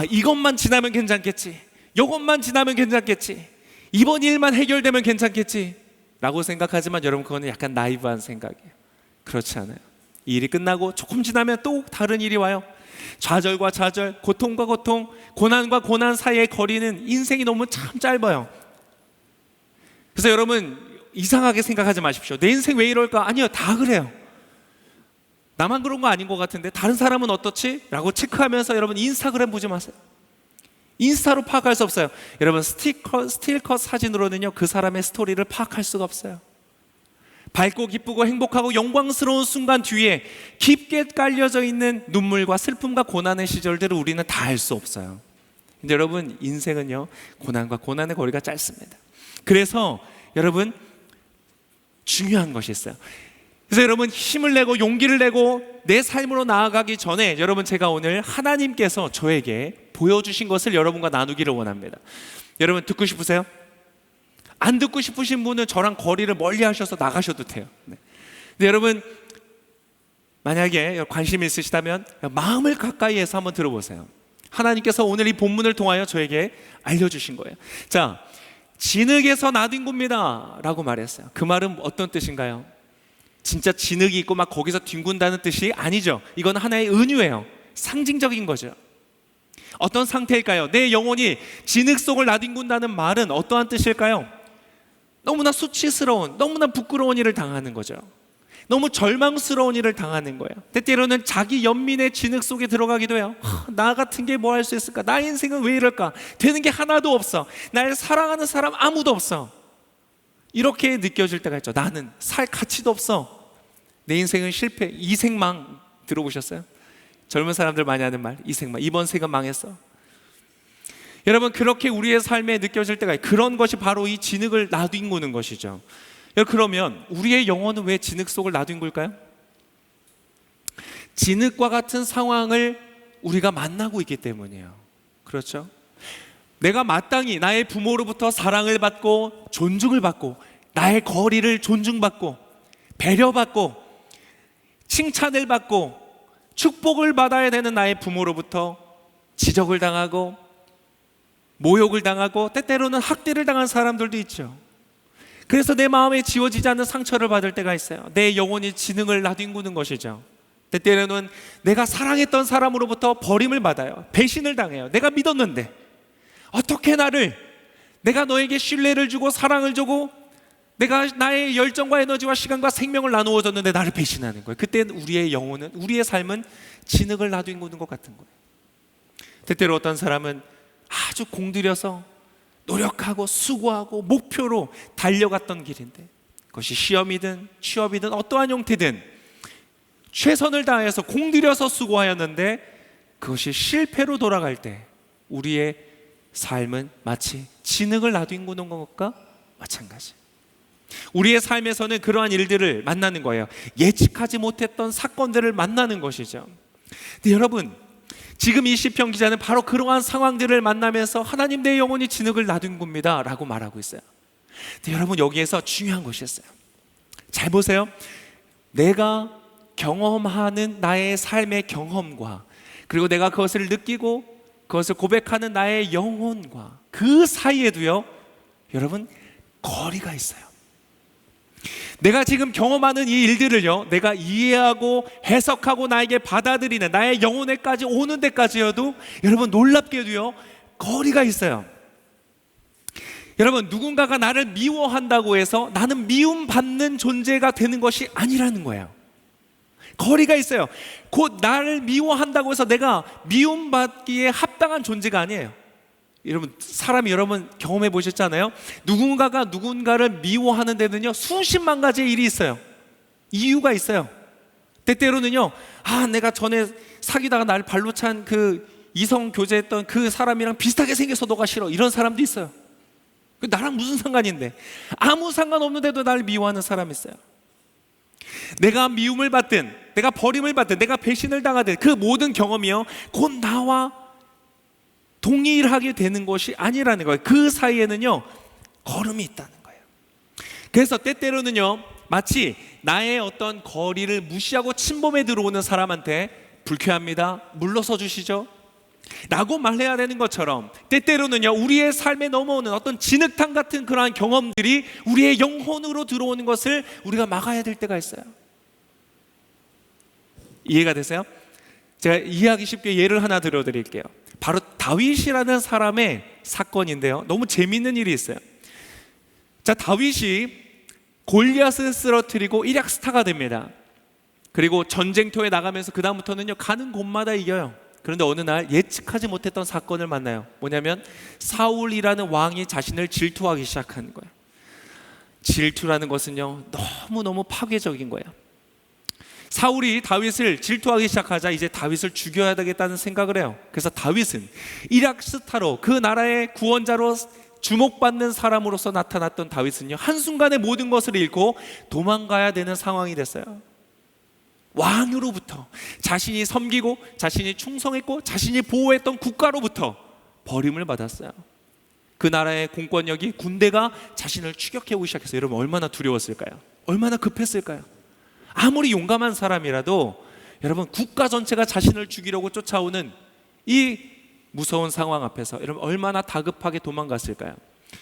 이것만 지나면 괜찮겠지, 이것만 지나면 괜찮겠지, 이번 일만 해결되면 괜찮겠지 라고 생각하지만 여러분, 그거는 약간 나이브한 생각이에요. 그렇지 않아요. 이 일이 끝나고 조금 지나면 또 다른 일이 와요. 좌절과 좌절, 고통과 고통, 고난과 고난 사이의 거리는 인생이 너무 참 짧아요. 그래서 여러분, 이상하게 생각하지 마십시오. 내 인생 왜 이럴까? 아니요, 다 그래요. 나만 그런 거 아닌 것 같은데 다른 사람은 어떻지? 라고 체크하면서 여러분 인스타그램 보지 마세요. 인스타로 파악할 수 없어요. 여러분 스틸컷 사진으로는요 그 사람의 스토리를 파악할 수가 없어요. 밝고 기쁘고 행복하고 영광스러운 순간 뒤에 깊게 깔려져 있는 눈물과 슬픔과 고난의 시절들을 우리는 다 알 수 없어요. 근데 여러분 인생은요 고난과 고난의 거리가 짧습니다. 그래서 여러분 중요한 것이 있어요. 그래서 여러분 힘을 내고 용기를 내고 내 삶으로 나아가기 전에 여러분 제가 오늘 하나님께서 저에게 보여주신 것을 여러분과 나누기를 원합니다. 여러분 듣고 싶으세요? 안 듣고 싶으신 분은 저랑 거리를 멀리 하셔서 나가셔도 돼요. 네. 근데 여러분 만약에 관심이 있으시다면 마음을 가까이 해서 한번 들어보세요. 하나님께서 오늘 이 본문을 통하여 저에게 알려주신 거예요. 자, 진흙에서 나된 겁니다 라고 말했어요. 그 말은 어떤 뜻인가요? 진짜 진흙이 있고 막 거기서 뒹군다는 뜻이 아니죠. 이건 하나의 은유예요. 상징적인 거죠. 어떤 상태일까요? 내 영혼이 진흙 속을 나뒹군다는 말은 어떠한 뜻일까요? 너무나 수치스러운, 너무나 부끄러운 일을 당하는 거죠. 너무 절망스러운 일을 당하는 거예요. 때때로는 자기 연민의 진흙 속에 들어가기도 해요. 나 같은 게 뭐 할 수 있을까? 나의 인생은 왜 이럴까? 되는 게 하나도 없어. 날 사랑하는 사람 아무도 없어. 이렇게 느껴질 때가 있죠. 나는 살 가치도 없어. 내 인생은 실패, 이생망. 들어보셨어요? 젊은 사람들 많이 하는 말, 이생망. 이번 생은 망했어. 여러분 그렇게 우리의 삶에 느껴질 때가 있어요. 그런 것이 바로 이 진흙을 나뒹구는 것이죠. 그러면 우리의 영혼은 왜 진흙 속을 나뒹굴까요? 진흙과 같은 상황을 우리가 만나고 있기 때문이에요. 그렇죠? 내가 마땅히 나의 부모로부터 사랑을 받고 존중을 받고 나의 거리를 존중받고 배려받고 칭찬을 받고 축복을 받아야 되는 나의 부모로부터 지적을 당하고 모욕을 당하고 때때로는 학대를 당한 사람들도 있죠. 그래서 내 마음에 지워지지 않는 상처를 받을 때가 있어요. 내 영혼이 진흙을 나뒹구는 것이죠. 때때로는 내가 사랑했던 사람으로부터 버림을 받아요. 배신을 당해요. 내가 믿었는데 어떻게 내가 너에게 신뢰를 주고 사랑을 주고 내가 나의 열정과 에너지와 시간과 생명을 나누어 줬는데 나를 배신하는 거예요. 그때 우리의 영혼은, 우리의 삶은 진흙을 나뒹구는 것 같은 거예요. 때때로 어떤 사람은 아주 공들여서 노력하고 수고하고 목표로 달려갔던 길인데 그것이 시험이든 취업이든 어떠한 형태든 최선을 다해서 공들여서 수고하였는데 그것이 실패로 돌아갈 때 우리의 삶은 마치 진흙을 나뒹구는 것과 마찬가지. 우리의 삶에서는 그러한 일들을 만나는 거예요. 예측하지 못했던 사건들을 만나는 것이죠. 근데 여러분 지금 이 시편 기자는 바로 그러한 상황들을 만나면서 하나님 내 영혼이 진흙을 나뒹굽니다 라고 말하고 있어요. 근데 여러분 여기에서 중요한 것이 있어요. 잘 보세요. 내가 경험하는 나의 삶의 경험과 그리고 내가 그것을 느끼고 그것을 고백하는 나의 영혼과 그 사이에도요 여러분 거리가 있어요. 내가 지금 경험하는 이 일들을요 내가 이해하고 해석하고 나에게 받아들이는 나의 영혼에까지 오는 데까지여도 여러분 놀랍게도요 거리가 있어요. 여러분 누군가가 나를 미워한다고 해서 나는 미움받는 존재가 되는 것이 아니라는 거예요. 거리가 있어요. 곧 나를 미워한다고 해서 내가 미움받기에 합당한 존재가 아니에요. 여러분 경험해 보셨잖아요. 누군가가 누군가를 미워하는 데는요 수십만 가지의 일이 있어요. 이유가 있어요. 때때로는요 내가 전에 사귀다가 날 발로 찬 그 이성 교제했던 그 사람이랑 비슷하게 생겨서 너가 싫어, 이런 사람도 있어요. 나랑 무슨 상관인데, 아무 상관없는데도 나를 미워하는 사람이 있어요. 내가 미움을 받든 내가 버림을 받든 내가 배신을 당하든 그 모든 경험이요 곧 나와 동일하게 되는 것이 아니라는 거예요. 그 사이에는요 걸음이 있다는 거예요. 그래서 때때로는요 마치 나의 어떤 거리를 무시하고 침범해 들어오는 사람한테 불쾌합니다, 물러서 주시죠 라고 말해야 되는 것처럼 때때로는요 우리의 삶에 넘어오는 어떤 진흙탕 같은 그러한 경험들이 우리의 영혼으로 들어오는 것을 우리가 막아야 될 때가 있어요. 이해가 되세요? 제가 이해하기 쉽게 예를 하나 들어드릴게요. 바로 다윗이라는 사람의 사건인데요 너무 재밌는 일이 있어요. 자, 다윗이 골리앗을 쓰러뜨리고 일약 스타가 됩니다. 그리고 전쟁터에 나가면서 그 다음부터는요 가는 곳마다 이겨요. 그런데 어느 날 예측하지 못했던 사건을 만나요. 뭐냐면 사울이라는 왕이 자신을 질투하기 시작하는 거예요. 질투라는 것은요 너무너무 파괴적인 거예요. 사울이 다윗을 질투하기 시작하자 이제 다윗을 죽여야 되겠다는 생각을 해요. 그래서 다윗은 이락스타로 그 나라의 구원자로 주목받는 사람으로서 나타났던 다윗은요 한순간에 모든 것을 잃고 도망가야 되는 상황이 됐어요. 왕으로부터, 자신이 섬기고 자신이 충성했고 자신이 보호했던 국가로부터 버림을 받았어요. 그 나라의 공권력이, 군대가 자신을 추격해 오기 시작했어요. 여러분 얼마나 두려웠을까요? 얼마나 급했을까요? 아무리 용감한 사람이라도 여러분 국가 전체가 자신을 죽이려고 쫓아오는 이 무서운 상황 앞에서 여러분 얼마나 다급하게 도망갔을까요?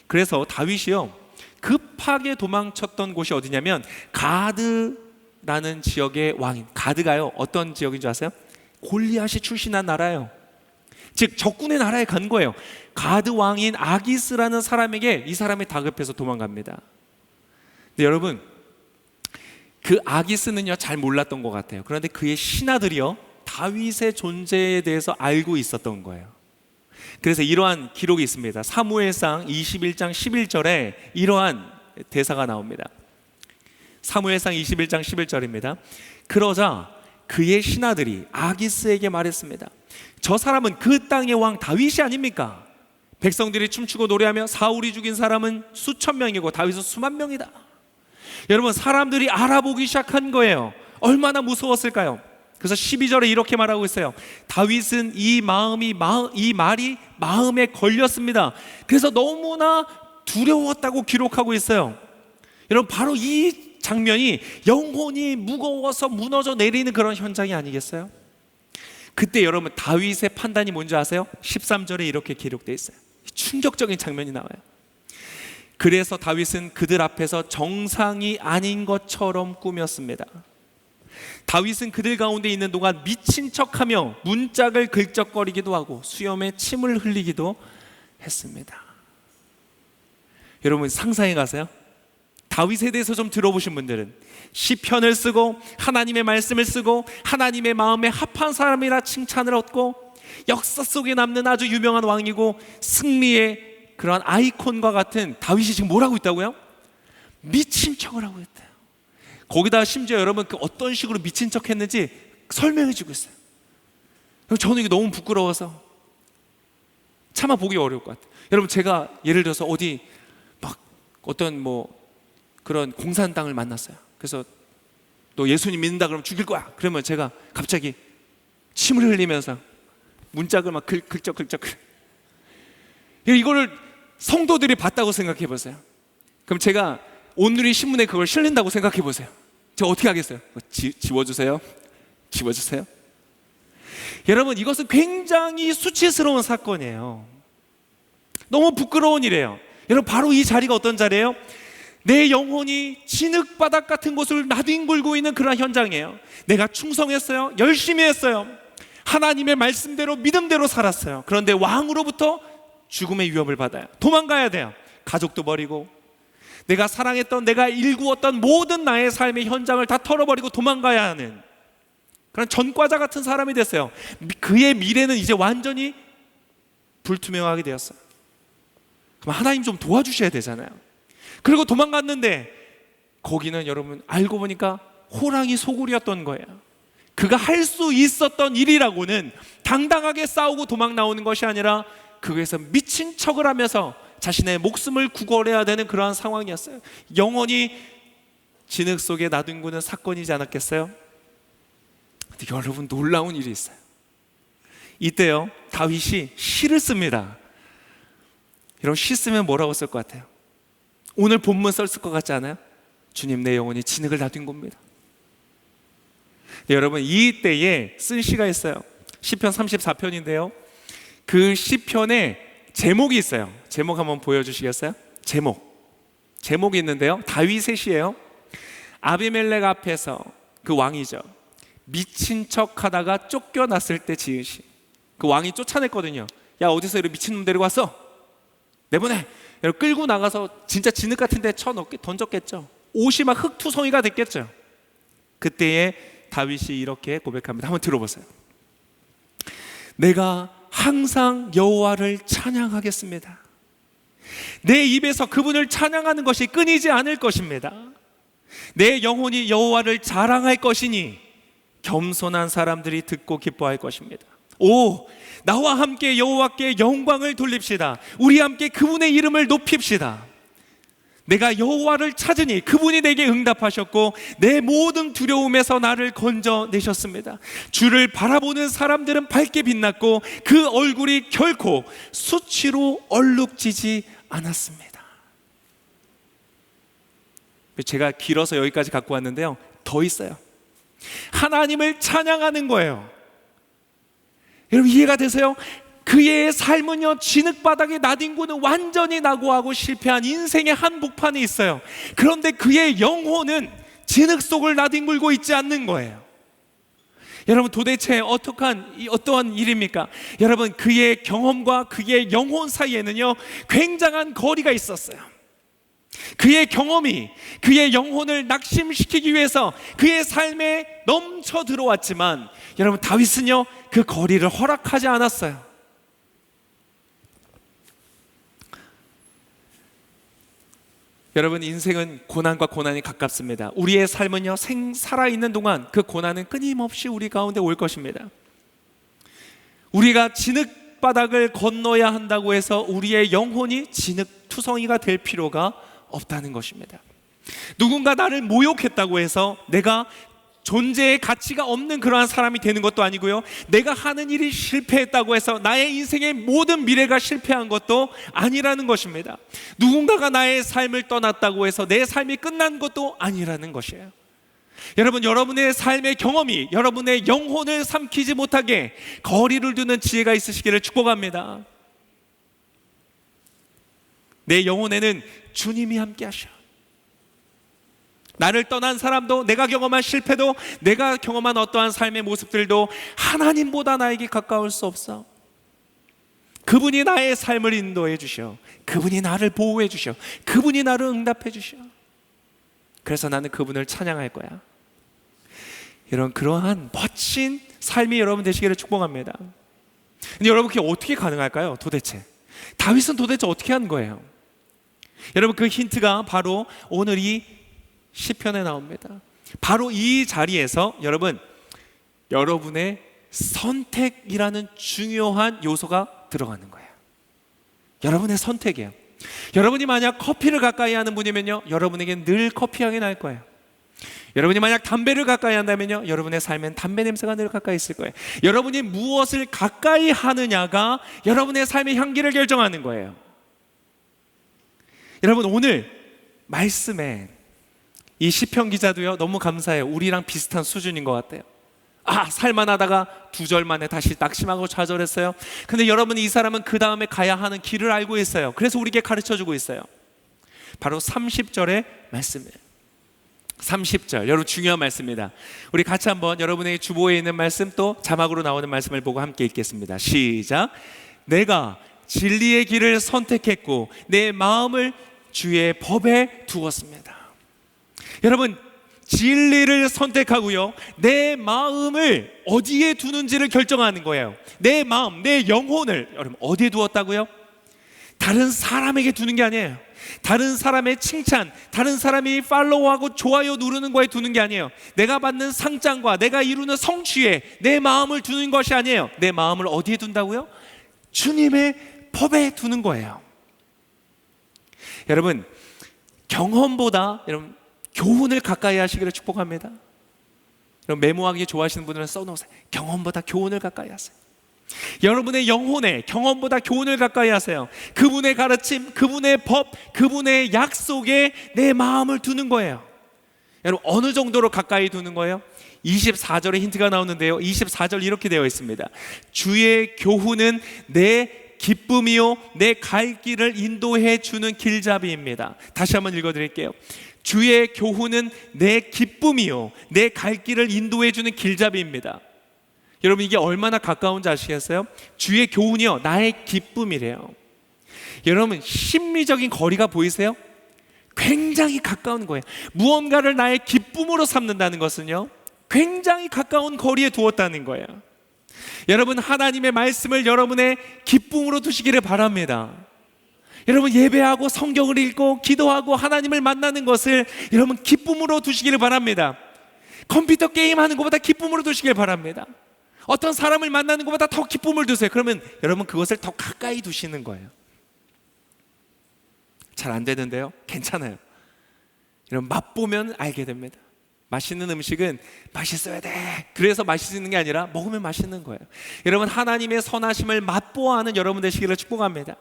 그래서 다윗이요 급하게 도망쳤던 곳이 어디냐면 가드라는 지역의 왕인, 가드가요 어떤 지역인 줄 아세요? 골리앗이 출신한 나라예요. 즉 적군의 나라에 간 거예요. 가드 왕인 아기스라는 사람에게 이 사람이 다급해서 도망갑니다. 근데 여러분 그 아기스는요 잘 몰랐던 것 같아요. 그런데 그의 신하들이요 다윗의 존재에 대해서 알고 있었던 거예요. 그래서 이러한 기록이 있습니다. 사무엘상 21장 11절에 이러한 대사가 나옵니다. 사무엘상 21장 11절입니다. 그러자 그의 신하들이 아기스에게 말했습니다. 저 사람은 그 땅의 왕 다윗이 아닙니까? 백성들이 춤추고 노래하며 사울이 죽인 사람은 수천 명이고 다윗은 수만 명이다. 여러분 사람들이 알아보기 시작한 거예요. 얼마나 무서웠을까요? 그래서 12절에 이렇게 말하고 있어요. 다윗은 이 말이 마음에 걸렸습니다. 그래서 너무나 두려웠다고 기록하고 있어요. 여러분 바로 이 장면이 영혼이 무거워서 무너져 내리는 그런 현장이 아니겠어요? 그때 여러분 다윗의 판단이 뭔지 아세요? 13절에 이렇게 기록되어 있어요. 충격적인 장면이 나와요. 그래서 다윗은 그들 앞에서 정상이 아닌 것처럼 꾸몄습니다. 다윗은 그들 가운데 있는 동안 미친 척하며 문짝을 긁적거리기도 하고 수염에 침을 흘리기도 했습니다. 여러분 상상해 가세요. 다윗에 대해서 좀 들어보신 분들은 시편을 쓰고 하나님의 말씀을 쓰고 하나님의 마음에 합한 사람이라 칭찬을 얻고 역사 속에 남는 아주 유명한 왕이고 승리의 그런 아이콘과 같은 다윗이 지금 뭘 하고 있다고요? 미친 척을 하고 있대요. 거기다 심지어 여러분 그 어떤 식으로 미친 척 했는지 설명해 주고 있어요. 저는 이게 너무 부끄러워서 차마 보기 어려울 것 같아요. 여러분 제가 예를 들어서 어디 막 어떤 뭐 그런 공산당을 만났어요. 그래서 너 예수님 믿는다 그러면 죽일 거야. 그러면 제가 갑자기 침을 흘리면서 문짝을 막 긁적긁적 이거를 성도들이 봤다고 생각해 보세요. 그럼 제가 오늘의 신문에 그걸 실린다고 생각해 보세요. 제가 어떻게 하겠어요? 지워주세요. 지워주세요. 여러분 이것은 굉장히 수치스러운 사건이에요. 너무 부끄러운 일이에요. 여러분 바로 이 자리가 어떤 자리예요? 내 영혼이 진흙바닥 같은 곳을 나뒹굴고 있는 그런 현장이에요. 내가 충성했어요. 열심히 했어요. 하나님의 말씀대로 믿음대로 살았어요. 그런데 왕으로부터 죽음의 위협을 받아요. 도망가야 돼요. 가족도 버리고 내가 사랑했던, 내가 일구었던 모든 나의 삶의 현장을 다 털어버리고 도망가야 하는 그런 전과자 같은 사람이 됐어요. 그의 미래는 이제 완전히 불투명하게 되었어요. 그럼 하나님 좀 도와주셔야 되잖아요. 그리고 도망갔는데 거기는 여러분 알고 보니까 호랑이 소굴이었던 거예요. 그가 할 수 있었던 일이라고는 당당하게 싸우고 도망 나오는 것이 아니라 그에서 미친 척을 하면서 자신의 목숨을 구걸해야 되는 그러한 상황이었어요. 영원히 진흙 속에 나뒹구는 사건이지 않았겠어요? 근데 여러분 놀라운 일이 있어요. 이때요 다윗이 시를 씁니다. 여러분 시 쓰면 뭐라고 쓸 것 같아요? 오늘 본문 썼을 것 같지 않아요? 주님 내 영혼이 진흙을 나뒹굽니다. 네, 여러분 이때에 쓴 시가 있어요. 시편 34편인데요 그 시편에 제목이 있어요. 제목 한번 보여주시겠어요? 제목이 있는데요 다윗의 시예요. 아비멜렉 앞에서 그 왕이죠 미친 척 하다가 쫓겨났을 때 지은 시. 그 왕이 쫓아냈거든요. 야 어디서 이런 미친놈 데리고 왔어? 내보내. 끌고 나가서 진짜 진흙 같은 데 던졌겠죠. 옷이 막 흙투성이가 됐겠죠. 그때에 다윗이 이렇게 고백합니다. 한번 들어보세요. 내가 항상 여호와를 찬양하겠습니다. 내 입에서 그분을 찬양하는 것이 끊이지 않을 것입니다. 내 영혼이 여호와를 자랑할 것이니 겸손한 사람들이 듣고 기뻐할 것입니다. 오, 나와 함께 여호와께 영광을 돌립시다. 우리 함께 그분의 이름을 높입시다. 내가 여호와를 찾으니 그분이 내게 응답하셨고 내 모든 두려움에서 나를 건져내셨습니다. 주를 바라보는 사람들은 밝게 빛났고 그 얼굴이 결코 수치로 얼룩지지 않았습니다. 제가 길어서 여기까지 갖고 왔는데요, 더 있어요. 하나님을 찬양하는 거예요. 여러분 이해가 되세요? 그의 삶은요, 진흙바닥에 나뒹구는 완전히 낙오하고 실패한 인생의 한복판에 있어요. 그런데 그의 영혼은 진흙 속을 나뒹굴고 있지 않는 거예요. 여러분 도대체 어떠한 일입니까? 여러분 그의 경험과 그의 영혼 사이에는요, 굉장한 거리가 있었어요. 그의 경험이 그의 영혼을 낙심시키기 위해서 그의 삶에 넘쳐 들어왔지만, 여러분 다윗은요, 그 거리를 허락하지 않았어요. 여러분 인생은 고난과 고난이 가깝습니다. 우리의 삶은요, 살아있는 동안 그 고난은 끊임없이 우리 가운데 올 것입니다. 우리가 진흙바닥을 건너야 한다고 해서 우리의 영혼이 진흙투성이가 될 필요가 없다는 것입니다. 누군가 나를 모욕했다고 해서 내가 존재의 가치가 없는 그러한 사람이 되는 것도 아니고요, 내가 하는 일이 실패했다고 해서 나의 인생의 모든 미래가 실패한 것도 아니라는 것입니다. 누군가가 나의 삶을 떠났다고 해서 내 삶이 끝난 것도 아니라는 것이에요. 여러분, 여러분의 삶의 경험이 여러분의 영혼을 삼키지 못하게 거리를 두는 지혜가 있으시기를 축복합니다. 내 영혼에는 주님이 함께 하셔. 나를 떠난 사람도, 내가 경험한 실패도, 내가 경험한 어떠한 삶의 모습들도 하나님보다 나에게 가까울 수 없어. 그분이 나의 삶을 인도해 주셔. 그분이 나를 보호해 주셔. 그분이 나를 응답해 주셔. 그래서 나는 그분을 찬양할 거야. 이런 그러한 멋진 삶이 여러분 되시기를 축복합니다. 근데 여러분 그게 어떻게 가능할까요? 도대체 다윗은 도대체 어떻게 한 거예요? 여러분 그 힌트가 바로 오늘 이 시편에 나옵니다. 바로 이 자리에서 여러분의 선택이라는 중요한 요소가 들어가는 거예요. 여러분의 선택이에요. 여러분이 만약 커피를 가까이 하는 분이면요, 여러분에게 늘 커피 향이 날 거예요. 여러분이 만약 담배를 가까이 한다면요, 여러분의 삶엔 담배 냄새가 늘 가까이 있을 거예요. 여러분이 무엇을 가까이 하느냐가 여러분의 삶의 향기를 결정하는 거예요. 여러분 오늘 말씀에 이 시편 기자도요, 너무 감사해요. 우리랑 비슷한 수준인 것 같아요. 살만하다가 2절 만에 다시 낙심하고 좌절했어요. 근데 여러분 이 사람은 그 다음에 가야 하는 길을 알고 있어요. 그래서 우리에게 가르쳐주고 있어요. 바로 30절의 말씀이에요. 30절, 여러분 중요한 말씀입니다. 우리 같이 한번 여러분의 주보에 있는 말씀, 또 자막으로 나오는 말씀을 보고 함께 읽겠습니다. 시작. 내가 진리의 길을 선택했고 내 마음을 주의 법에 두었습니다. 여러분 진리를 선택하고요, 내 마음을 어디에 두는지를 결정하는 거예요. 내 마음, 내 영혼을 여러분 어디에 두었다고요? 다른 사람에게 두는 게 아니에요. 다른 사람의 칭찬, 다른 사람이 팔로우하고 좋아요 누르는 거에 두는 게 아니에요. 내가 받는 상장과 내가 이루는 성취에 내 마음을 두는 것이 아니에요. 내 마음을 어디에 둔다고요? 주님의 법에 두는 거예요. 여러분 경험보다 여러분 교훈을 가까이 하시기를 축복합니다. 여러분 메모하기 좋아하시는 분들은 써놓으세요. 경험보다 교훈을 가까이 하세요. 여러분의 영혼에 경험보다 교훈을 가까이 하세요. 그분의 가르침, 그분의 법, 그분의 약속에 내 마음을 두는 거예요. 여러분 어느 정도로 가까이 두는 거예요? 24절에 힌트가 나오는데요, 24절 이렇게 되어 있습니다. 주의 교훈은 내 기쁨이요 내 갈 길을 인도해 주는 길잡이입니다. 다시 한번 읽어드릴게요. 주의 교훈은 내 기쁨이요 내 갈 길을 인도해 주는 길잡이입니다. 여러분 이게 얼마나 가까운지 아시겠어요? 주의 교훈이요 나의 기쁨이래요. 여러분 심리적인 거리가 보이세요? 굉장히 가까운 거예요. 무언가를 나의 기쁨으로 삼는다는 것은요 굉장히 가까운 거리에 두었다는 거예요. 여러분, 하나님의 말씀을 여러분의 기쁨으로 두시기를 바랍니다. 여러분, 예배하고 성경을 읽고 기도하고 하나님을 만나는 것을 여러분 기쁨으로 두시기를 바랍니다. 컴퓨터 게임하는 것보다 기쁨으로 두시길 바랍니다. 어떤 사람을 만나는 것보다 더 기쁨을 두세요. 그러면 여러분 그것을 더 가까이 두시는 거예요. 잘 안 되는데요, 괜찮아요. 여러분, 맛보면 알게 됩니다. 맛있는 음식은 맛있어야 돼, 그래서 맛있는 게 아니라 먹으면 맛있는 거예요. 여러분, 하나님의 선하심을 맛보아하는 여러분 되시기를 축복합니다.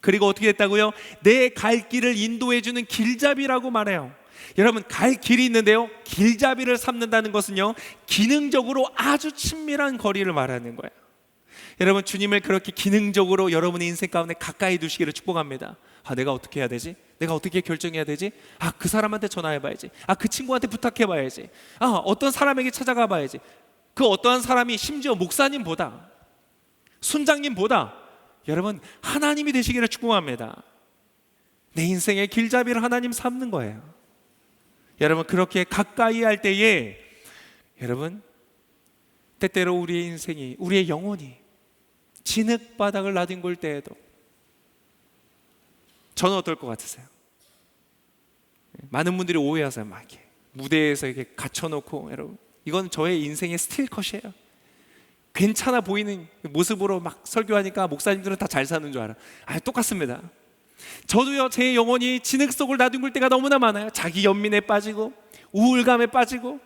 그리고 어떻게 됐다고요? 내 갈 길을 인도해주는 길잡이라고 말해요. 여러분, 갈 길이 있는데요, 길잡이를 삼는다는 것은요, 기능적으로 아주 친밀한 거리를 말하는 거예요. 여러분, 주님을 그렇게 기능적으로 여러분의 인생 가운데 가까이 두시기를 축복합니다. 내가 어떻게 해야 되지? 내가 어떻게 결정해야 되지? 그 사람한테 전화해봐야지. 그 친구한테 부탁해봐야지. 어떤 사람에게 찾아가 봐야지. 그 어떠한 사람이 심지어 목사님보다, 순장님보다 여러분 하나님이 되시기를 축복합니다. 내 인생의 길잡이를 하나님 삼는 거예요. 여러분, 그렇게 가까이 할 때에 여러분 때때로 우리의 인생이, 우리의 영혼이 진흙바닥을 나뒹굴 때에도 저는 어떨 것 같으세요? 많은 분들이 오해하세요. 막 이렇게 무대에서 이렇게 갇혀놓고, 여러분 이건 저의 인생의 스틸컷이에요. 괜찮아 보이는 모습으로 막 설교하니까 목사님들은 다 잘 사는 줄 알아. 똑같습니다. 저도요, 제 영혼이 진흙 속을 나뒹굴 때가 너무나 많아요. 자기 연민에 빠지고, 우울감에 빠지고,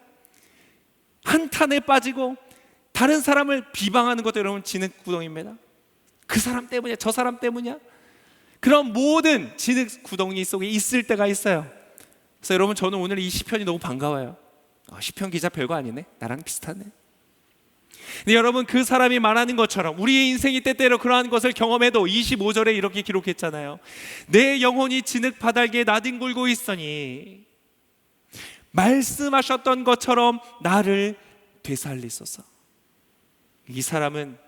한탄에 빠지고, 다른 사람을 비방하는 것도 여러분 진흙 구덩이입니다. 그 사람 때문이야, 저 사람 때문이야. 그런 모든 진흙 구덩이 속에 있을 때가 있어요. 그래서 여러분, 저는 오늘 이 시편이 너무 반가워요. 시편 기자 별거 아니네, 나랑 비슷하네. 근데 여러분, 그 사람이 말하는 것처럼 우리의 인생이 때때로 그러한 것을 경험해도 25절에 이렇게 기록했잖아요. 내 영혼이 진흙 바닥에 나뒹굴고 있으니 말씀하셨던 것처럼 나를 되살리소서. 이 사람은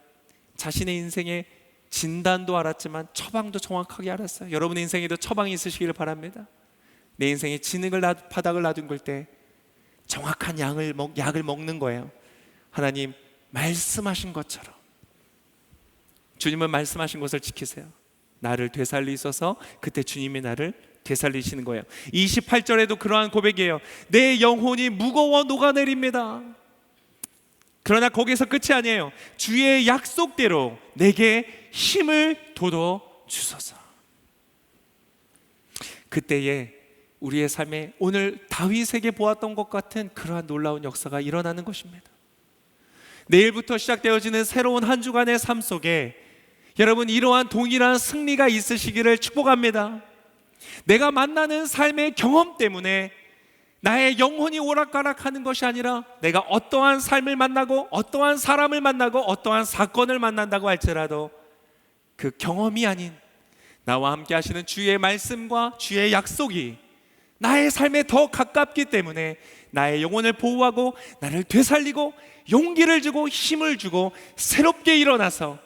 자신의 인생의 진단도 알았지만 처방도 정확하게 알았어요. 여러분의 인생에도 처방이 있으시기를 바랍니다. 내 인생의 진흙을 바닥을 나뒹굴 때 정확한 약을 먹는 거예요. 하나님 말씀하신 것처럼, 주님은 말씀하신 것을 지키세요. 나를 되살리소서. 그때 주님이 나를 되살리시는 거예요. 28절에도 그러한 고백이에요. 내 영혼이 무거워 녹아내립니다. 그러나 거기서 끝이 아니에요. 주의 약속대로 내게 힘을 돋워 주소서. 그때에 우리의 삶에 오늘 다윗에게 보았던 것 같은 그러한 놀라운 역사가 일어나는 것입니다. 내일부터 시작되어지는 새로운 한 주간의 삶 속에 여러분, 이러한 동일한 승리가 있으시기를 축복합니다. 내가 만나는 삶의 경험 때문에 나의 영혼이 오락가락하는 것이 아니라, 내가 어떠한 삶을 만나고 어떠한 사람을 만나고 어떠한 사건을 만난다고 할지라도 그 경험이 아닌 나와 함께 하시는 주의 말씀과 주의 약속이 나의 삶에 더 가깝기 때문에 나의 영혼을 보호하고 나를 되살리고 용기를 주고 힘을 주고 새롭게 일어나서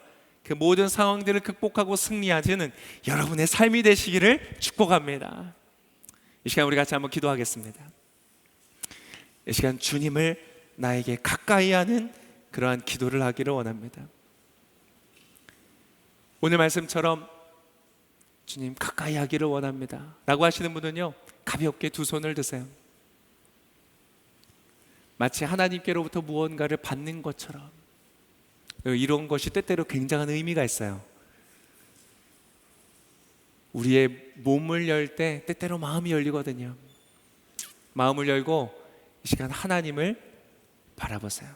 그 모든 상황들을 극복하고 승리하시는 여러분의 삶이 되시기를 축복합니다. 이 시간 우리 같이 한번 기도하겠습니다. 이 시간 주님을 나에게 가까이 하는 그러한 기도를 하기를 원합니다. 오늘 말씀처럼 주님 가까이 하기를 원합니다 라고 하시는 분은요, 가볍게 두 손을 드세요. 마치 하나님께로부터 무언가를 받는 것처럼. 이런 것이 때때로 굉장한 의미가 있어요. 우리의 몸을 열 때 때때로 마음이 열리거든요. 마음을 열고 이 시간 하나님을 바라보세요.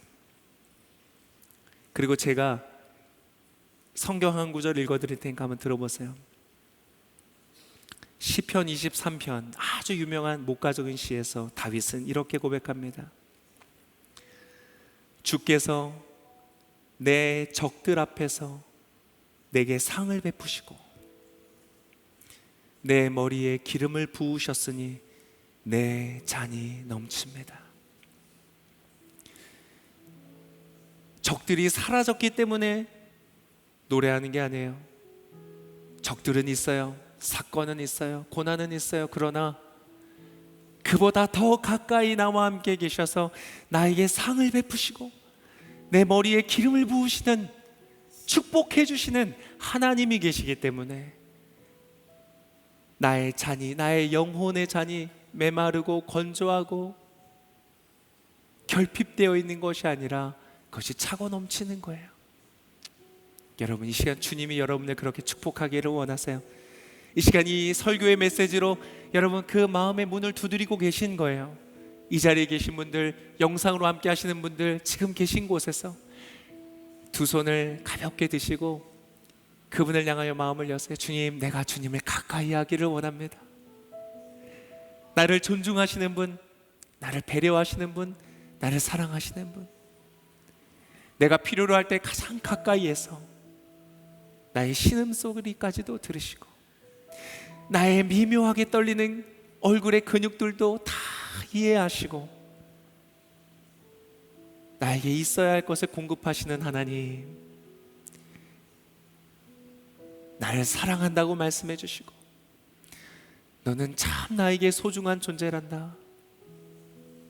그리고 제가 성경 한 구절 읽어드릴 테니까 한번 들어보세요. 시편 23편, 아주 유명한 목가적인 시에서 다윗은 이렇게 고백합니다. 주께서 내 적들 앞에서 내게 상을 베푸시고 내 머리에 기름을 부으셨으니 내 잔이 넘칩니다. 적들이 사라졌기 때문에 노래하는 게 아니에요. 적들은 있어요. 사건은 있어요. 고난은 있어요. 그러나 그보다 더 가까이 나와 함께 계셔서 나에게 상을 베푸시고 내 머리에 기름을 부으시는, 축복해 주시는 하나님이 계시기 때문에 나의 잔이, 나의 영혼의 잔이 메마르고 건조하고 결핍되어 있는 것이 아니라 그것이 차고 넘치는 거예요. 여러분, 이 시간 주님이 여러분을 그렇게 축복하기를 원하세요. 이 시간 이 설교의 메시지로 여러분 그 마음의 문을 두드리고 계신 거예요. 이 자리에 계신 분들, 영상으로 함께 하시는 분들, 지금 계신 곳에서 두 손을 가볍게 드시고 그분을 향하여 마음을 여세요. 주님, 내가 주님을 가까이 하기를 원합니다. 나를 존중하시는 분, 나를 배려하시는 분, 나를 사랑하시는 분, 내가 필요로 할 때 가장 가까이에서 나의 신음소리까지도 들으시고 나의 미묘하게 떨리는 얼굴의 근육들도 다 이해하시고 나에게 있어야 할 것을 공급하시는 하나님, 나를 사랑한다고 말씀해 주시고 너는 참 나에게 소중한 존재란다,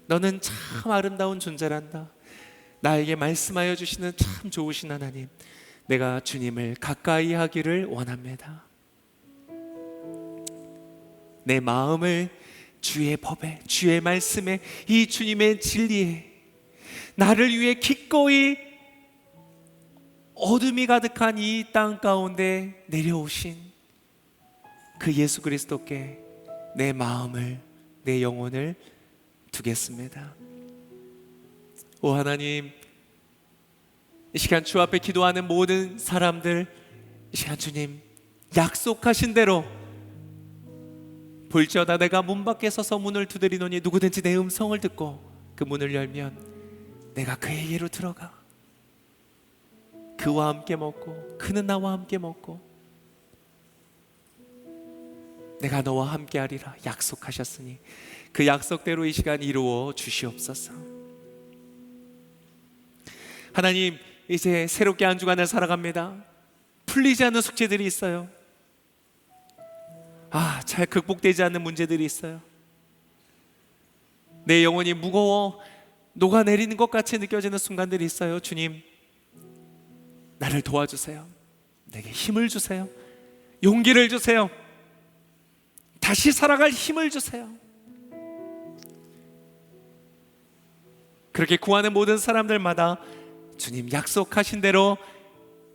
너는 참 아름다운 존재란다, 나에게 말씀하여 주시는 참 좋으신 하나님, 내가 주님을 가까이 하기를 원합니다. 내 마음을 주의 법에, 주의 말씀에, 이 주님의 진리에, 나를 위해 기꺼이 어둠이 가득한 이 땅 가운데 내려오신 그 예수 그리스도께 내 마음을, 내 영혼을 두겠습니다. 오 하나님, 이 시간 주 앞에 기도하는 모든 사람들, 이 시간 주님 약속하신 대로 볼지어다 내가 문 밖에 서서 문을 두드리노니 누구든지 내 음성을 듣고 그 문을 열면 내가 그에게로 들어가 그와 함께 먹고 그는 나와 함께 먹고 내가 너와 함께 하리라 약속하셨으니 그 약속대로 이 시간 이루어 주시옵소서. 하나님, 이제 새롭게 한 주간을 살아갑니다. 풀리지 않는 숙제들이 있어요. 잘 극복되지 않는 문제들이 있어요. 내 영혼이 무거워 녹아내리는 것 같이 느껴지는 순간들이 있어요. 주님, 나를 도와주세요. 내게 힘을 주세요. 용기를 주세요. 다시 살아갈 힘을 주세요. 그렇게 구하는 모든 사람들마다 주님 약속하신 대로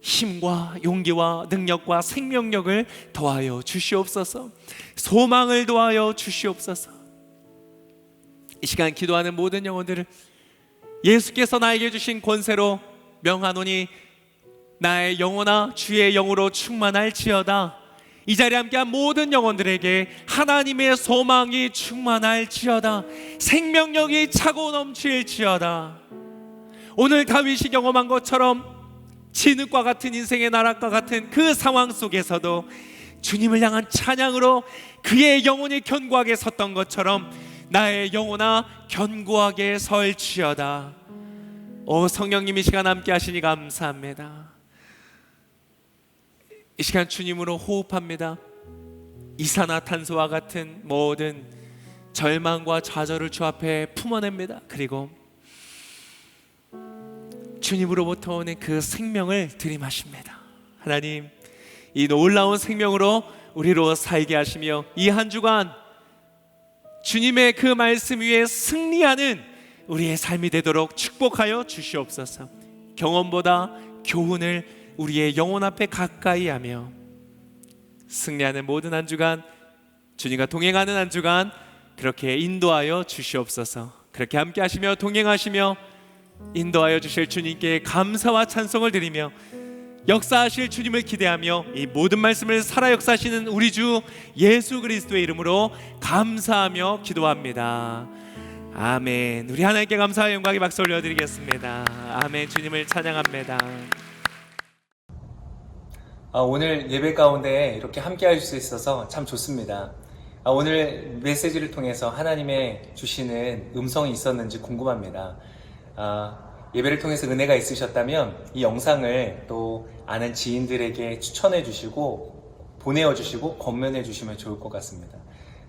힘과 용기와 능력과 생명력을 더하여 주시옵소서. 소망을 더하여 주시옵소서. 이 시간 기도하는 모든 영혼들을 예수께서 나에게 주신 권세로 명하노니 나의 영혼아 주의 영으로 충만할지어다. 이 자리에 함께한 모든 영혼들에게 하나님의 소망이 충만할지어다. 생명력이 차고 넘칠지어다. 오늘 다윗이 경험한 것처럼 진흙과 같은 인생의 나락과 같은 그 상황 속에서도 주님을 향한 찬양으로 그의 영혼이 견고하게 섰던 것처럼 나의 영혼아 견고하게 설지어다. 오 성령님, 이 시간 함께 하시니 감사합니다. 이 시간 주님으로 호흡합니다. 이산화탄소와 같은 모든 절망과 좌절을 주 앞에 품어냅니다. 그리고 주님으로부터 오는 그 생명을 들이마십니다. 하나님, 이 놀라운 생명으로 우리로 살게 하시며 이 한 주간 주님의 그 말씀 위에 승리하는 우리의 삶이 되도록 축복하여 주시옵소서. 경험보다 교훈을 우리의 영혼 앞에 가까이 하며 승리하는 모든 한 주간, 주님과 동행하는 한 주간 그렇게 인도하여 주시옵소서. 그렇게 함께 하시며 동행하시며 인도하여 주실 주님께 감사와 찬송을 드리며 역사하실 주님을 기대하며 이 모든 말씀을 살아 역사하시는 우리 주 예수 그리스도의 이름으로 감사하며 기도합니다. 아멘. 우리 하나님께 감사와 영광의 박수 올려드리겠습니다. 아멘. 주님을 찬양합니다. 오늘 예배 가운데 이렇게 함께 할 수 있어서 참 좋습니다. 오늘 메시지를 통해서 하나님의 주시는 음성이 있었는지 궁금합니다. 예배를 통해서 은혜가 있으셨다면 이 영상을 또 아는 지인들에게 추천해 주시고 보내어 주시고 권면해 주시면 좋을 것 같습니다.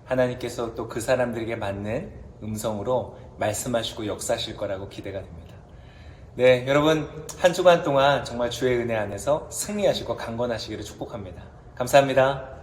하나님께서 또 그 사람들에게 맞는 음성으로 말씀하시고 역사하실 거라고 기대가 됩니다. 네, 여러분 한 주간 동안 정말 주의 은혜 안에서 승리하시고 강건하시기를 축복합니다. 감사합니다.